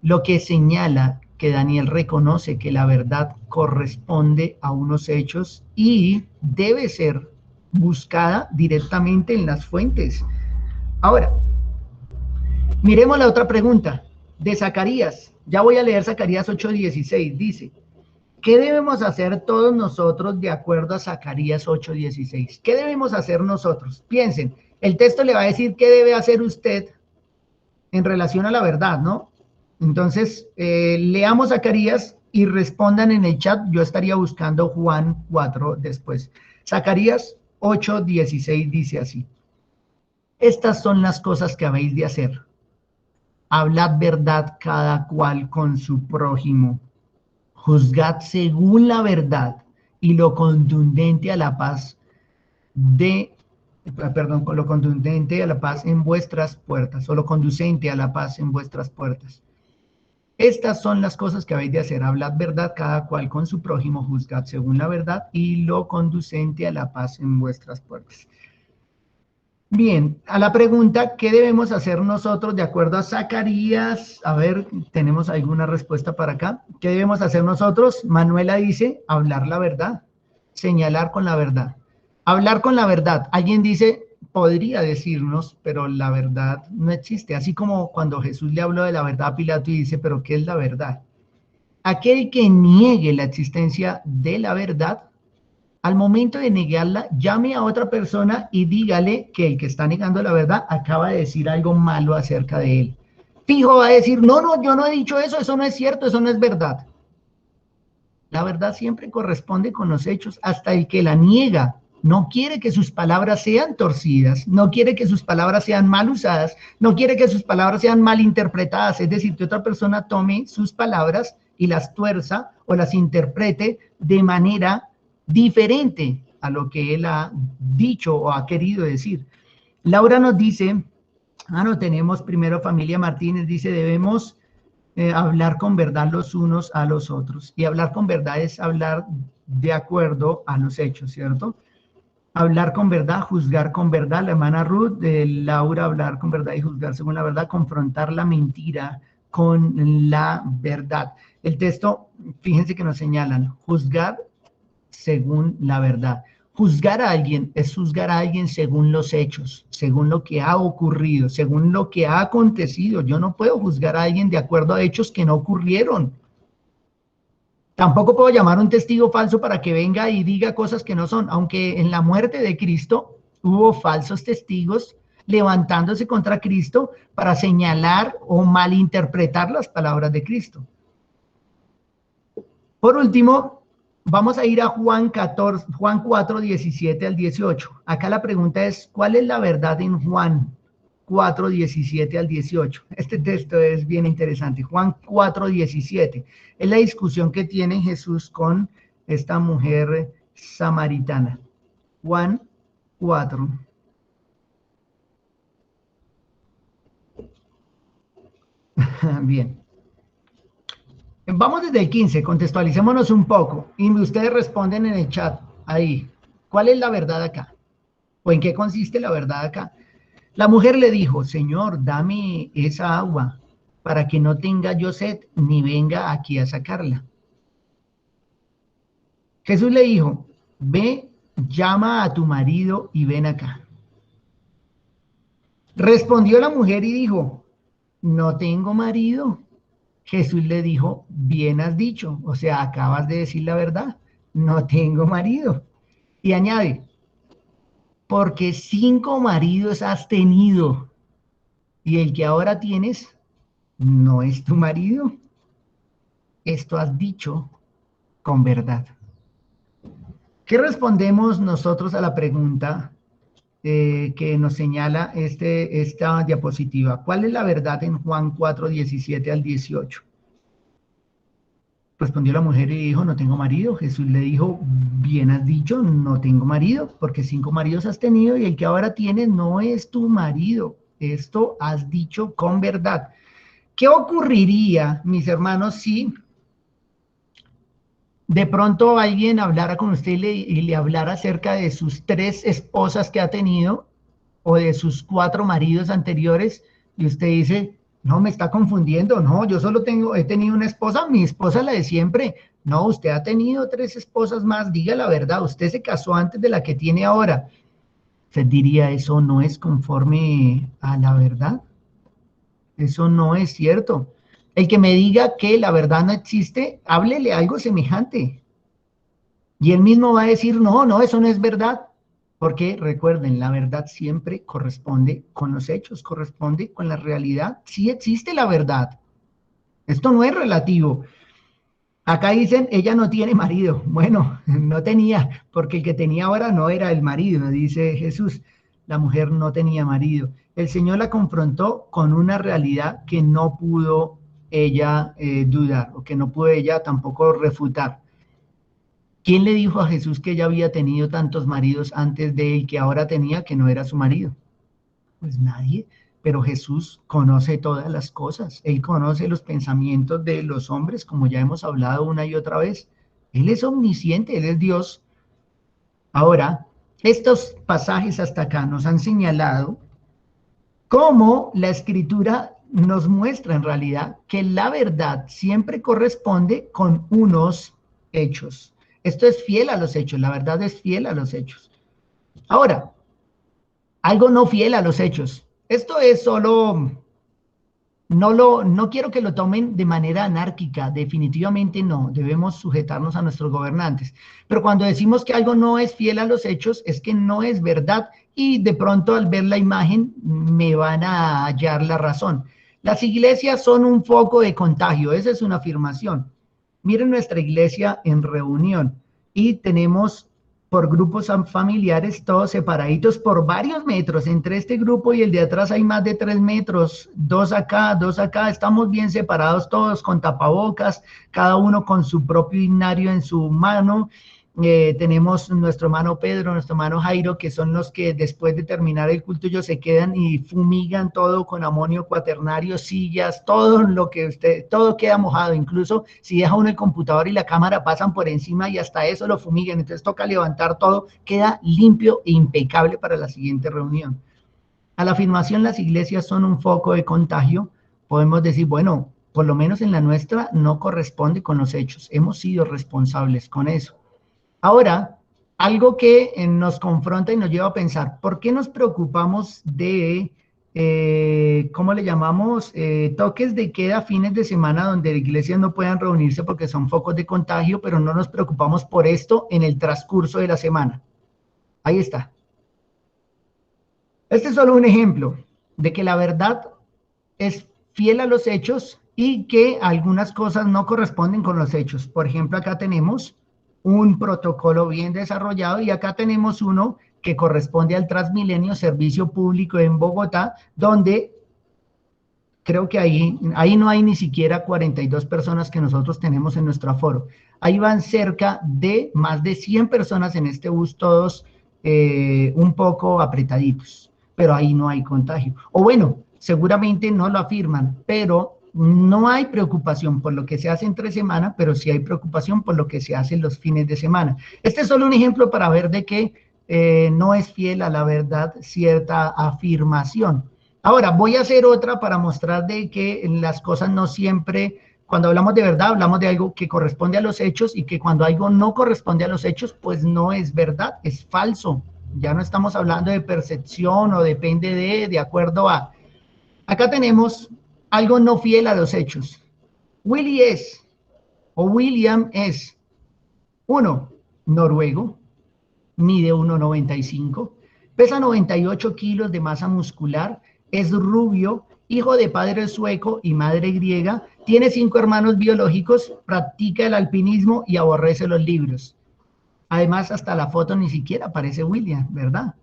lo que señala que Daniel reconoce que la verdad corresponde a unos hechos y debe ser buscada directamente en las fuentes. Ahora, miremos la otra pregunta de Zacarías. Ya voy a leer Zacarías 8:16. Dice, ¿qué debemos hacer todos nosotros de acuerdo a Zacarías 8:16? ¿Qué debemos hacer nosotros? Piensen, el texto le va a decir qué debe hacer usted en relación a la verdad, ¿no? Entonces, leamos Zacarías y respondan en el chat. Yo estaría buscando Juan 4 después. Zacarías 8:16 dice así. Estas son las cosas que habéis de hacer. Hablad verdad cada cual con su prójimo. Juzgad según la verdad y lo contundente a la paz con lo contundente a la paz en vuestras puertas, o lo conducente a la paz en vuestras puertas. Estas son las cosas que habéis de hacer. Hablad verdad cada cual con su prójimo, juzgad según la verdad y lo conducente a la paz en vuestras puertas. Bien, a la pregunta, ¿qué debemos hacer nosotros de acuerdo a Zacarías? A ver, ¿tenemos alguna respuesta para acá? ¿Qué debemos hacer nosotros? Manuela dice, hablar la verdad, señalar con la verdad. Hablar con la verdad. Alguien dice, podría decirnos, pero la verdad no existe. Así como cuando Jesús le habló de la verdad a Pilato y dice, pero ¿qué es la verdad? Aquel que niegue la existencia de la verdad, al momento de negarla, llame a otra persona y dígale que el que está negando la verdad acaba de decir algo malo acerca de él. Fijo va a decir, no, no, yo no he dicho eso no es cierto, eso no es verdad. La verdad siempre corresponde con los hechos, hasta el que la niega. No quiere que sus palabras sean torcidas, no quiere que sus palabras sean mal usadas, no quiere que sus palabras sean mal interpretadas, es decir, que otra persona tome sus palabras y las tuerza o las interprete de manera diferente a lo que él ha dicho o ha querido decir. Laura nos dice, no tenemos primero familia Martínez, dice, debemos hablar con verdad los unos a los otros. Y hablar con verdad es hablar de acuerdo a los hechos, ¿cierto? Hablar con verdad, juzgar con verdad. La hermana Ruth, Laura, hablar con verdad y juzgar según la verdad, confrontar la mentira con la verdad. El texto, fíjense que nos señalan, juzgar según la verdad. Juzgar a alguien es juzgar a alguien según los hechos, según lo que ha ocurrido, según lo que ha acontecido. Yo no puedo juzgar a alguien de acuerdo a hechos que no ocurrieron. Tampoco puedo llamar a un testigo falso para que venga y diga cosas que no son, aunque en la muerte de Cristo hubo falsos testigos levantándose contra Cristo para señalar o malinterpretar las palabras de Cristo. Por último, vamos a ir a Juan 4, 17 al 18. Acá la pregunta es, ¿cuál es la verdad en Juan 4, 17 al 18? Este texto es bien interesante. Juan 4, 17. Es la discusión que tiene Jesús con esta mujer samaritana. Juan 4. Bien. Vamos desde el 15, contextualicémonos un poco y ustedes responden en el chat ahí. ¿Cuál es la verdad acá? ¿O en qué consiste la verdad acá? La mujer le dijo, Señor, dame esa agua para que no tenga yo sed ni venga aquí a sacarla. Jesús le dijo, ve, llama a tu marido y ven acá. Respondió la mujer y dijo, no tengo marido. Jesús le dijo, bien has dicho, o sea, acabas de decir la verdad, no tengo marido. Y añade, porque 5 maridos has tenido y el que ahora tienes no es tu marido. Esto has dicho con verdad. ¿Qué respondemos nosotros a la pregunta que nos señala esta diapositiva? ¿Cuál es la verdad en Juan 4, 17 al 18? Respondió la mujer y dijo, no tengo marido. Jesús le dijo, bien has dicho, no tengo marido, porque 5 maridos has tenido y el que ahora tienes no es tu marido. Esto has dicho con verdad. ¿Qué ocurriría, mis hermanos, si de pronto alguien hablara con usted y le hablara acerca de sus 3 esposas que ha tenido o de sus 4 maridos anteriores y usted dice, no, me está confundiendo, no, yo solo he tenido una esposa, mi esposa es la de siempre. No, usted ha tenido 3 esposas más, diga la verdad, usted se casó antes de la que tiene ahora. Usted diría, eso no es conforme a la verdad, eso no es cierto. El que me diga que la verdad no existe, háblele algo semejante. Y él mismo va a decir, no, no, eso no es verdad. Porque recuerden, la verdad siempre corresponde con los hechos, corresponde con la realidad. Sí existe la verdad. Esto no es relativo. Acá dicen, ella no tiene marido. Bueno, no tenía, porque el que tenía ahora no era el marido, dice Jesús. La mujer no tenía marido. El Señor la confrontó con una realidad que no pudo ella dudar, o que no pudo ella tampoco refutar. ¿Quién le dijo a Jesús que ella había tenido tantos maridos antes de él que ahora tenía que no era su marido? Pues nadie, pero Jesús conoce todas las cosas. Él conoce los pensamientos de los hombres, como ya hemos hablado una y otra vez. Él es omnisciente, Él es Dios. Ahora, estos pasajes hasta acá nos han señalado cómo la Escritura nos muestra en realidad que la verdad siempre corresponde con unos hechos. Esto es fiel a los hechos, la verdad es fiel a los hechos. Ahora, algo no fiel a los hechos. Esto es solo, no quiero que lo tomen de manera anárquica, definitivamente no, debemos sujetarnos a nuestros gobernantes. Pero cuando decimos que algo no es fiel a los hechos, es que no es verdad y de pronto al ver la imagen me van a hallar la razón. Las iglesias son un foco de contagio, esa es una afirmación. Miren nuestra iglesia en reunión y tenemos por grupos familiares, todos separaditos por varios metros. Entre este grupo y el de atrás hay más de 3 metros, 2 acá, estamos bien separados todos con tapabocas, cada uno con su propio himnario en su mano. Tenemos nuestro hermano Pedro, nuestro hermano Jairo, que son los que después de terminar el culto ellos se quedan y fumigan todo con amonio cuaternario, sillas, todo lo que todo queda mojado, incluso si deja uno el computador y la cámara pasan por encima y hasta eso lo fumigan, entonces toca levantar todo, queda limpio e impecable para la siguiente reunión. A la afirmación, las iglesias son un foco de contagio, podemos decir, bueno, por lo menos en la nuestra no corresponde con los hechos, hemos sido responsables con eso. Ahora, algo que nos confronta y nos lleva a pensar, ¿por qué nos preocupamos de, cómo le llamamos, toques de queda fines de semana donde iglesias no puedan reunirse porque son focos de contagio, pero no nos preocupamos por esto en el transcurso de la semana? Ahí está. Este es solo un ejemplo de que la verdad es fiel a los hechos y que algunas cosas no corresponden con los hechos. Por ejemplo, acá tenemos un protocolo bien desarrollado y acá tenemos uno que corresponde al Transmilenio Servicio Público en Bogotá, donde creo que ahí no hay ni siquiera 42 personas que nosotros tenemos en nuestro aforo. Ahí van cerca de más de 100 personas en este bus, todos un poco apretaditos, pero ahí no hay contagio. O bueno, seguramente no lo afirman, pero No hay preocupación por lo que se hace entre semana, pero sí hay preocupación por lo que se hace los fines de semana. Este es solo un ejemplo para ver de que no es fiel a la verdad cierta afirmación. Ahora, voy a hacer otra para mostrar de que las cosas no siempre, cuando hablamos de verdad, hablamos de algo que corresponde a los hechos y que cuando algo no corresponde a los hechos, pues no es verdad, es falso. Ya no estamos hablando de percepción o depende de acuerdo a. Acá tenemos algo no fiel a los hechos. Willy es, o William es, uno, noruego, mide 1,95, pesa 98 kilos de masa muscular, es rubio, hijo de padre sueco y madre griega, tiene 5 hermanos biológicos, practica el alpinismo y aborrece los libros. Además, hasta la foto ni siquiera aparece William, ¿verdad?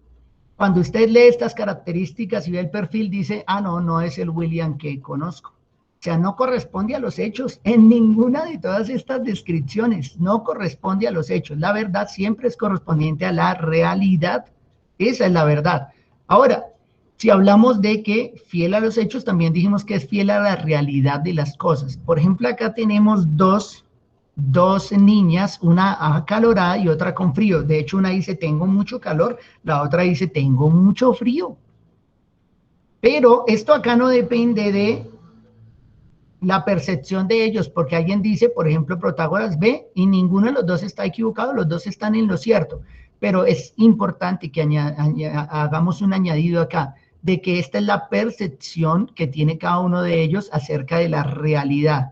Cuando usted lee estas características y ve el perfil, dice, ah, no, no es el William que conozco. O sea, no corresponde a los hechos en ninguna de todas estas descripciones, no corresponde a los hechos. La verdad siempre es correspondiente a la realidad. Esa es la verdad. Ahora, si hablamos de que fiel a los hechos, también dijimos que es fiel a la realidad de las cosas. Por ejemplo, acá tenemos dos niñas, una acalorada y otra con frío. De hecho, una dice, tengo mucho calor, la otra dice, tengo mucho frío. Pero esto acá no depende de la percepción de ellos, porque alguien dice, por ejemplo, Protágoras ve, y ninguno de los dos está equivocado, los dos están en lo cierto. Pero es importante que hagamos un añadido acá, de que esta es la percepción que tiene cada uno de ellos acerca de la realidad.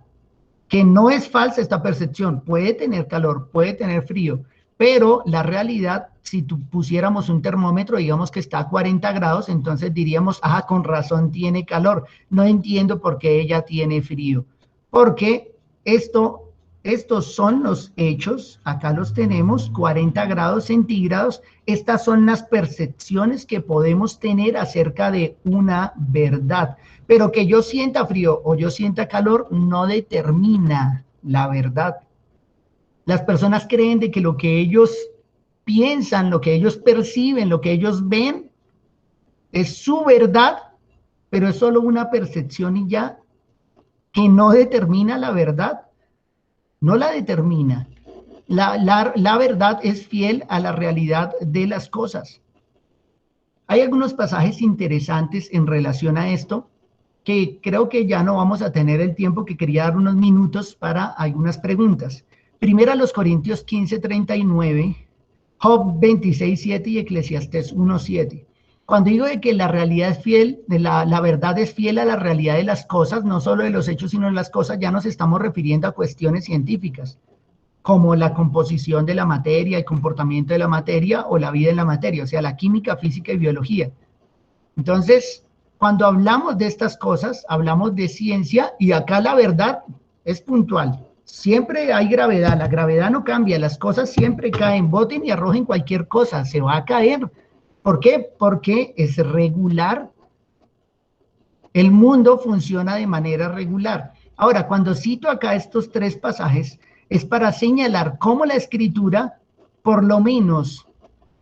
Que no es falsa esta percepción, puede tener calor, puede tener frío, pero la realidad, si pusiéramos un termómetro, digamos que está a 40 grados, entonces diríamos, ah, con razón tiene calor, no entiendo por qué ella tiene frío, porque estos son los hechos, acá los tenemos, 40 grados centígrados, estas son las percepciones que podemos tener acerca de una verdad. Pero que yo sienta frío o yo sienta calor no determina la verdad. Las personas creen de que lo que ellos piensan, lo que ellos perciben, lo que ellos ven, es su verdad, pero es solo una percepción y ya, que no determina la verdad. No la determina. La verdad es fiel a la realidad de las cosas. Hay algunos pasajes interesantes en relación a esto, que creo que ya no vamos a tener el tiempo, que quería dar unos minutos para algunas preguntas. Primera los Corintios 15:39, Job 26:7 y Eclesiastés 1:7. Cuando digo de que la realidad es fiel, la verdad es fiel a la realidad de las cosas, no solo de los hechos, sino de las cosas, ya nos estamos refiriendo a cuestiones científicas, como la composición de la materia, el comportamiento de la materia o la vida en la materia, o sea, la química, física y biología. Entonces, cuando hablamos de estas cosas, hablamos de ciencia y acá la verdad es puntual. Siempre hay gravedad, la gravedad no cambia, las cosas siempre caen, boten y arrojen cualquier cosa, se va a caer. ¿Por qué? Porque es regular. El mundo funciona de manera regular. Ahora, cuando cito acá estos 3 pasajes, es para señalar cómo la escritura, por lo menos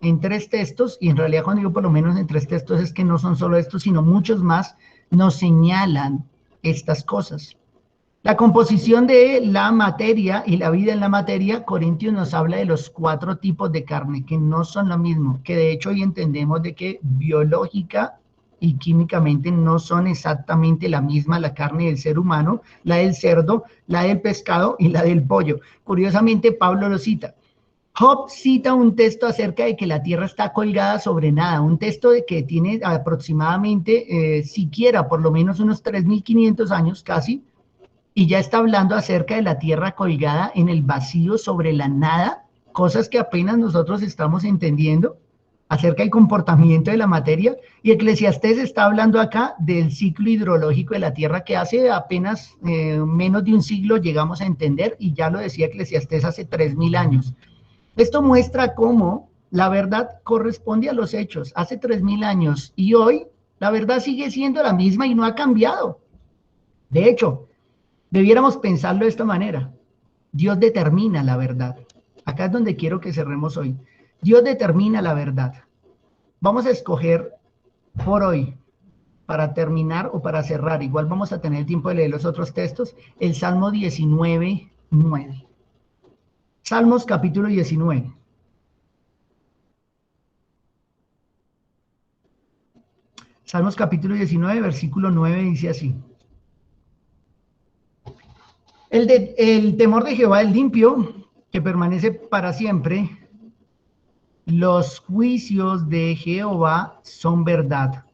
en 3 textos, y en realidad cuando digo por lo menos en 3 textos es que no son solo estos, sino muchos más, nos señalan estas cosas. La composición de la materia y la vida en la materia, Corintios nos habla de los 4 tipos de carne, que no son lo mismo, que de hecho hoy entendemos de que biológica y químicamente no son exactamente la misma la carne del ser humano, la del cerdo, la del pescado y la del pollo. Curiosamente, Pablo lo cita. Job cita un texto acerca de que la tierra está colgada sobre nada, un texto de que tiene aproximadamente, siquiera por lo menos unos 3.500 años casi, y ya está hablando acerca de la tierra colgada en el vacío sobre la nada, cosas que apenas nosotros estamos entendiendo acerca del comportamiento de la materia, y Eclesiastés está hablando acá del ciclo hidrológico de la tierra que hace apenas menos de un siglo llegamos a entender, y ya lo decía Eclesiastés hace 3.000 años. Esto muestra cómo la verdad corresponde a los hechos hace 3.000 años, y hoy la verdad sigue siendo la misma y no ha cambiado. De hecho, debiéramos pensarlo de esta manera. Dios determina la verdad. Acá es donde quiero que cerremos hoy. Dios determina la verdad. Vamos a escoger por hoy para terminar o para cerrar, igual vamos a tener tiempo de leer los otros textos, el Salmo 19, 9. Salmos capítulo 19. Salmos capítulo 19, versículo 9 dice así. El temor de Jehová es limpio, que permanece para siempre. Los juicios de Jehová son verdad,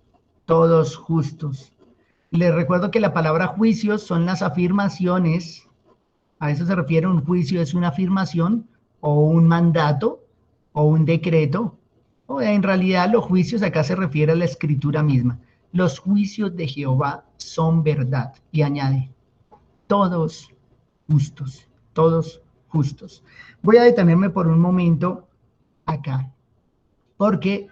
todos justos. Les recuerdo que la palabra juicios son las afirmaciones, a eso se refiere un juicio, es una afirmación o un mandato o un decreto, o en realidad los juicios acá se refiere a la escritura misma. Los juicios de Jehová son verdad, y añade, todos justos, todos justos. Voy a detenerme por un momento acá, porque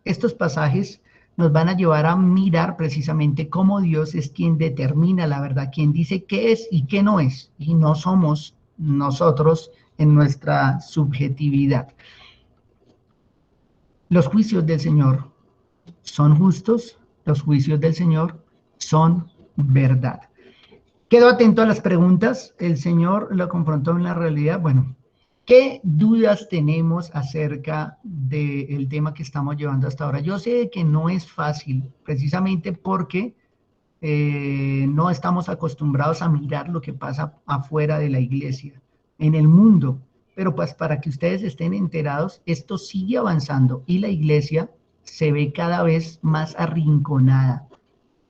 estos pasajes nos van a llevar a mirar precisamente cómo Dios es quien determina la verdad, quien dice qué es y qué no es, y no somos nosotros en nuestra subjetividad. Los juicios del Señor son justos, los juicios del Señor son verdad. Quedo atento a las preguntas, el Señor lo confrontó en la realidad. Bueno, ¿qué dudas tenemos acerca del tema que estamos llevando hasta ahora? Yo sé que no es fácil, precisamente porque no estamos acostumbrados a mirar lo que pasa afuera de la iglesia, en el mundo, pero pues para que ustedes estén enterados, esto sigue avanzando y la iglesia se ve cada vez más arrinconada.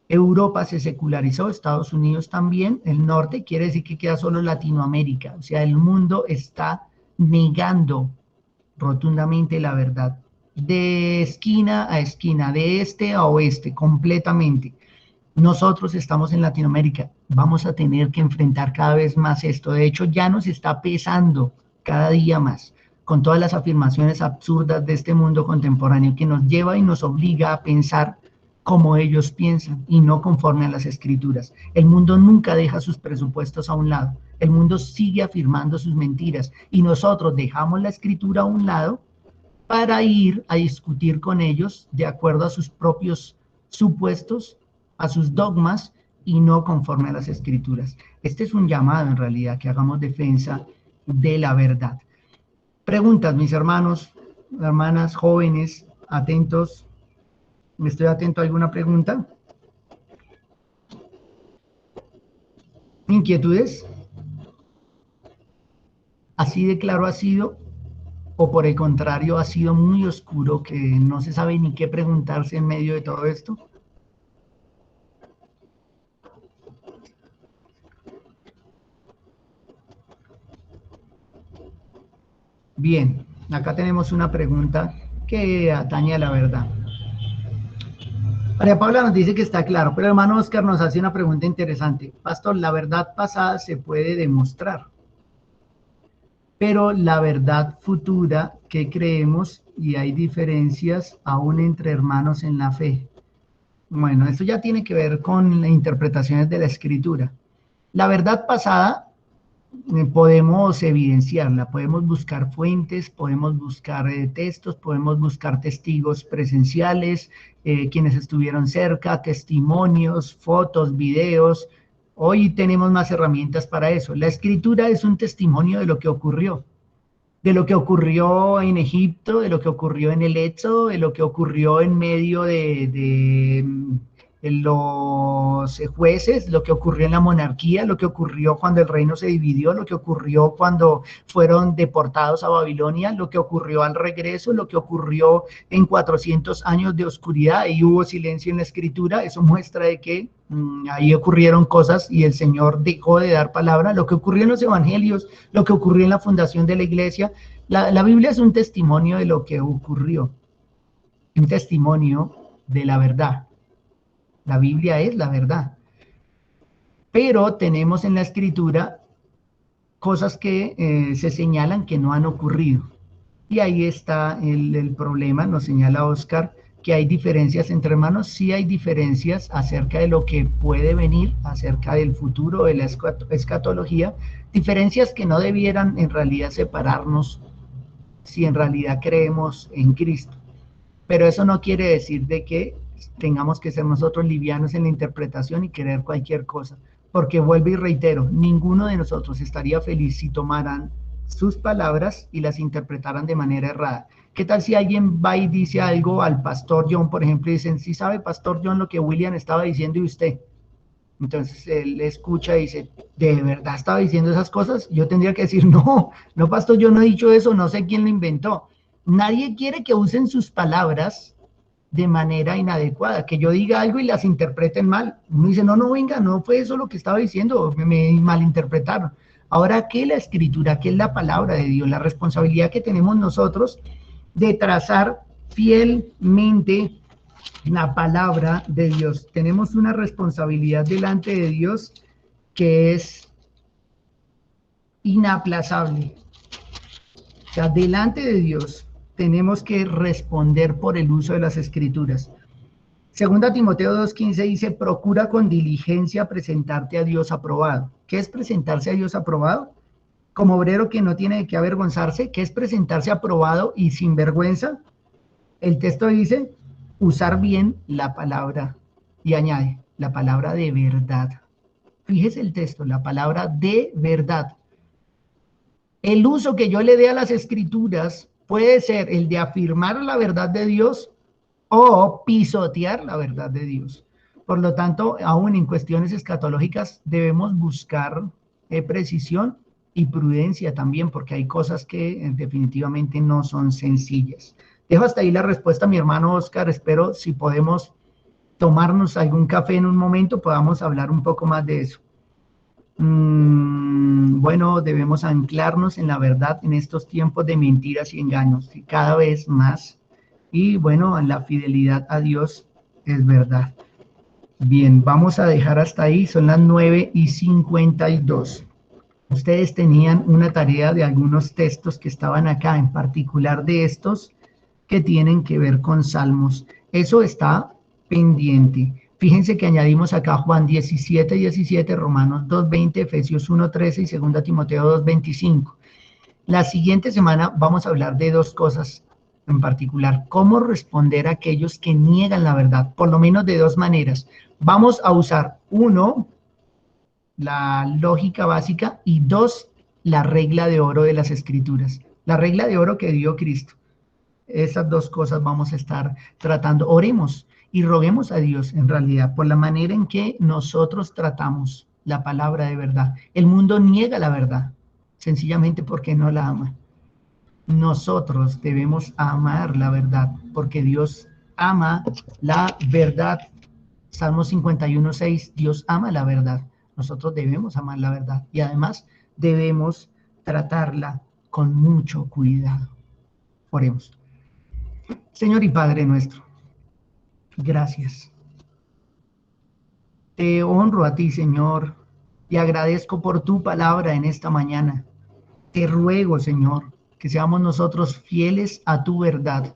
Europa se secularizó, Estados Unidos también, el norte quiere decir que queda solo Latinoamérica, o sea, el mundo está negando rotundamente la verdad, de esquina a esquina, de este a oeste, completamente. Nosotros estamos en Latinoamérica, vamos a tener que enfrentar cada vez más esto, de hecho ya nos está pesando cada día más, con todas las afirmaciones absurdas de este mundo contemporáneo que nos lleva y nos obliga a pensar como ellos piensan y no conforme a las escrituras. El mundo nunca deja sus presupuestos a un lado, el mundo sigue afirmando sus mentiras y nosotros dejamos la escritura a un lado para ir a discutir con ellos de acuerdo a sus propios supuestos, a sus dogmas y no conforme a las escrituras. Este es un llamado en realidad, que hagamos defensa de la verdad. Preguntas, mis hermanos, hermanas, jóvenes, atentos. ¿Estoy atento a alguna pregunta? ¿Inquietudes? ¿Así de claro ha sido? ¿O por el contrario ha sido muy oscuro que no se sabe ni qué preguntarse en medio de todo esto? Bien, acá tenemos una pregunta que atañe a la verdad. María Paula nos dice que está claro, pero el hermano Oscar nos hace una pregunta interesante. Pastor, la verdad pasada se puede demostrar, pero la verdad futura, ¿qué creemos? Y hay diferencias aún entre hermanos en la fe. Bueno, esto ya tiene que ver con las interpretaciones de la escritura. La verdad pasada podemos evidenciarla, podemos buscar fuentes, podemos buscar textos, podemos buscar testigos presenciales, quienes estuvieron cerca, testimonios, fotos, videos. Hoy tenemos más herramientas para eso. La escritura es un testimonio de lo que ocurrió en Egipto, de lo que ocurrió en el Éxodo, de lo que ocurrió en medio de los jueces, lo que ocurrió en la monarquía, lo que ocurrió cuando el reino se dividió, lo que ocurrió cuando fueron deportados a Babilonia, lo que ocurrió al regreso, lo que ocurrió en 400 años de oscuridad y hubo silencio en la escritura. Eso muestra de que ahí ocurrieron cosas y el Señor dejó de dar palabra. Lo que ocurrió en los evangelios, lo que ocurrió en la fundación de la iglesia, la Biblia es un testimonio de lo que ocurrió, un testimonio de la verdad. La Biblia es la verdad. Pero tenemos en la escritura cosas que se señalan que no han ocurrido. Y ahí está el problema, nos señala Oscar, que hay diferencias entre hermanos. Sí hay diferencias acerca de lo que puede venir, acerca del futuro, de la escatología. Diferencias que no debieran en realidad separarnos si en realidad creemos en Cristo. Pero eso no quiere decir de que tengamos que ser nosotros livianos en la interpretación y querer cualquier cosa. Porque vuelvo y reitero, ninguno de nosotros estaría feliz si tomaran sus palabras y las interpretaran de manera errada. ¿Qué tal si alguien va y dice algo al pastor John, por ejemplo, y dicen, sí sabe, pastor John, lo que William estaba diciendo y usted? Entonces él escucha y dice, ¿de verdad estaba diciendo esas cosas? Yo tendría que decir, no, no, pastor, yo no he dicho eso, no sé quién lo inventó. Nadie quiere que usen sus palabras de manera inadecuada, que yo diga algo y las interpreten mal. Uno dice, no, no, venga, no fue eso lo que estaba diciendo, me malinterpretaron. Ahora, ¿qué es la escritura? ¿Qué es la palabra de Dios? La responsabilidad que tenemos nosotros de trazar fielmente la palabra de Dios. Tenemos una responsabilidad delante de Dios que es inaplazable. O sea, delante de Dios tenemos que responder por el uso de las escrituras. Segunda Timoteo 2:15 dice, procura con diligencia presentarte a Dios aprobado. ¿Qué es presentarse a Dios aprobado? Como obrero que no tiene de qué avergonzarse. ¿Qué es presentarse aprobado y sin vergüenza? El texto dice, usar bien la palabra y añade, la palabra de verdad. Fíjese el texto, la palabra de verdad. El uso que yo le dé a las escrituras puede ser el de afirmar la verdad de Dios o pisotear la verdad de Dios. Por lo tanto, aún en cuestiones escatológicas debemos buscar precisión y prudencia también, porque hay cosas que definitivamente no son sencillas. Dejo hasta ahí la respuesta, mi hermano Oscar. Espero si podemos tomarnos algún café en un momento, podamos hablar un poco más de eso. Bueno, debemos anclarnos en la verdad en estos tiempos de mentiras y engaños, y cada vez más. Y bueno, la fidelidad a Dios es verdad. Bien, vamos a dejar hasta ahí, son las 9:52. Ustedes tenían una tarea de algunos textos que estaban acá, en particular de estos que tienen que ver con Salmos. Eso está pendiente. Fíjense que añadimos acá Juan 17:17, Romanos 2:20, Efesios 1:13 y 2 Timoteo 2:25. La siguiente semana vamos a hablar de dos cosas en particular. Cómo responder a aquellos que niegan la verdad, por lo menos de dos maneras. Vamos a usar, uno, la lógica básica y dos, la regla de oro de las escrituras. La regla de oro que dio Cristo. Esas dos cosas vamos a estar tratando. Oremos y roguemos a Dios en realidad por la manera en que nosotros tratamos la palabra de verdad. El mundo niega la verdad, sencillamente porque no la ama. Nosotros debemos amar la verdad porque Dios ama la verdad. Salmo 51:6, Dios ama la verdad. Nosotros debemos amar la verdad y además debemos tratarla con mucho cuidado. Oremos. Señor y Padre nuestro, gracias. Te honro a ti, Señor, y agradezco por tu palabra en esta mañana. Te ruego, Señor, que seamos nosotros fieles a tu verdad.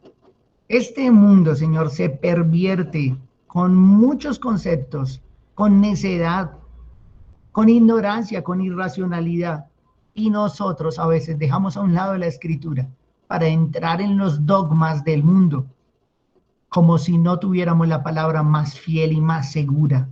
Este mundo, Señor, se pervierte con muchos conceptos, con necedad, con ignorancia, con irracionalidad. Y nosotros a veces dejamos a un lado la escritura para entrar en los dogmas del mundo, como si no tuviéramos la palabra más fiel y más segura.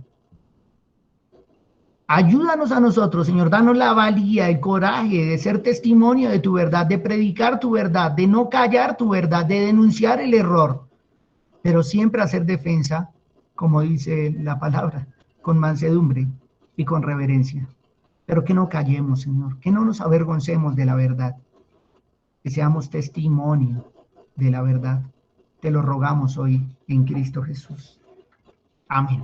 Ayúdanos a nosotros, Señor, danos la valía, el coraje de ser testimonio de tu verdad, de predicar tu verdad, de no callar tu verdad, de denunciar el error, pero siempre hacer defensa, como dice la palabra, con mansedumbre y con reverencia. Pero que no callemos, Señor, que no nos avergoncemos de la verdad, que seamos testimonio de la verdad. Te lo rogamos hoy en Cristo Jesús. Amén.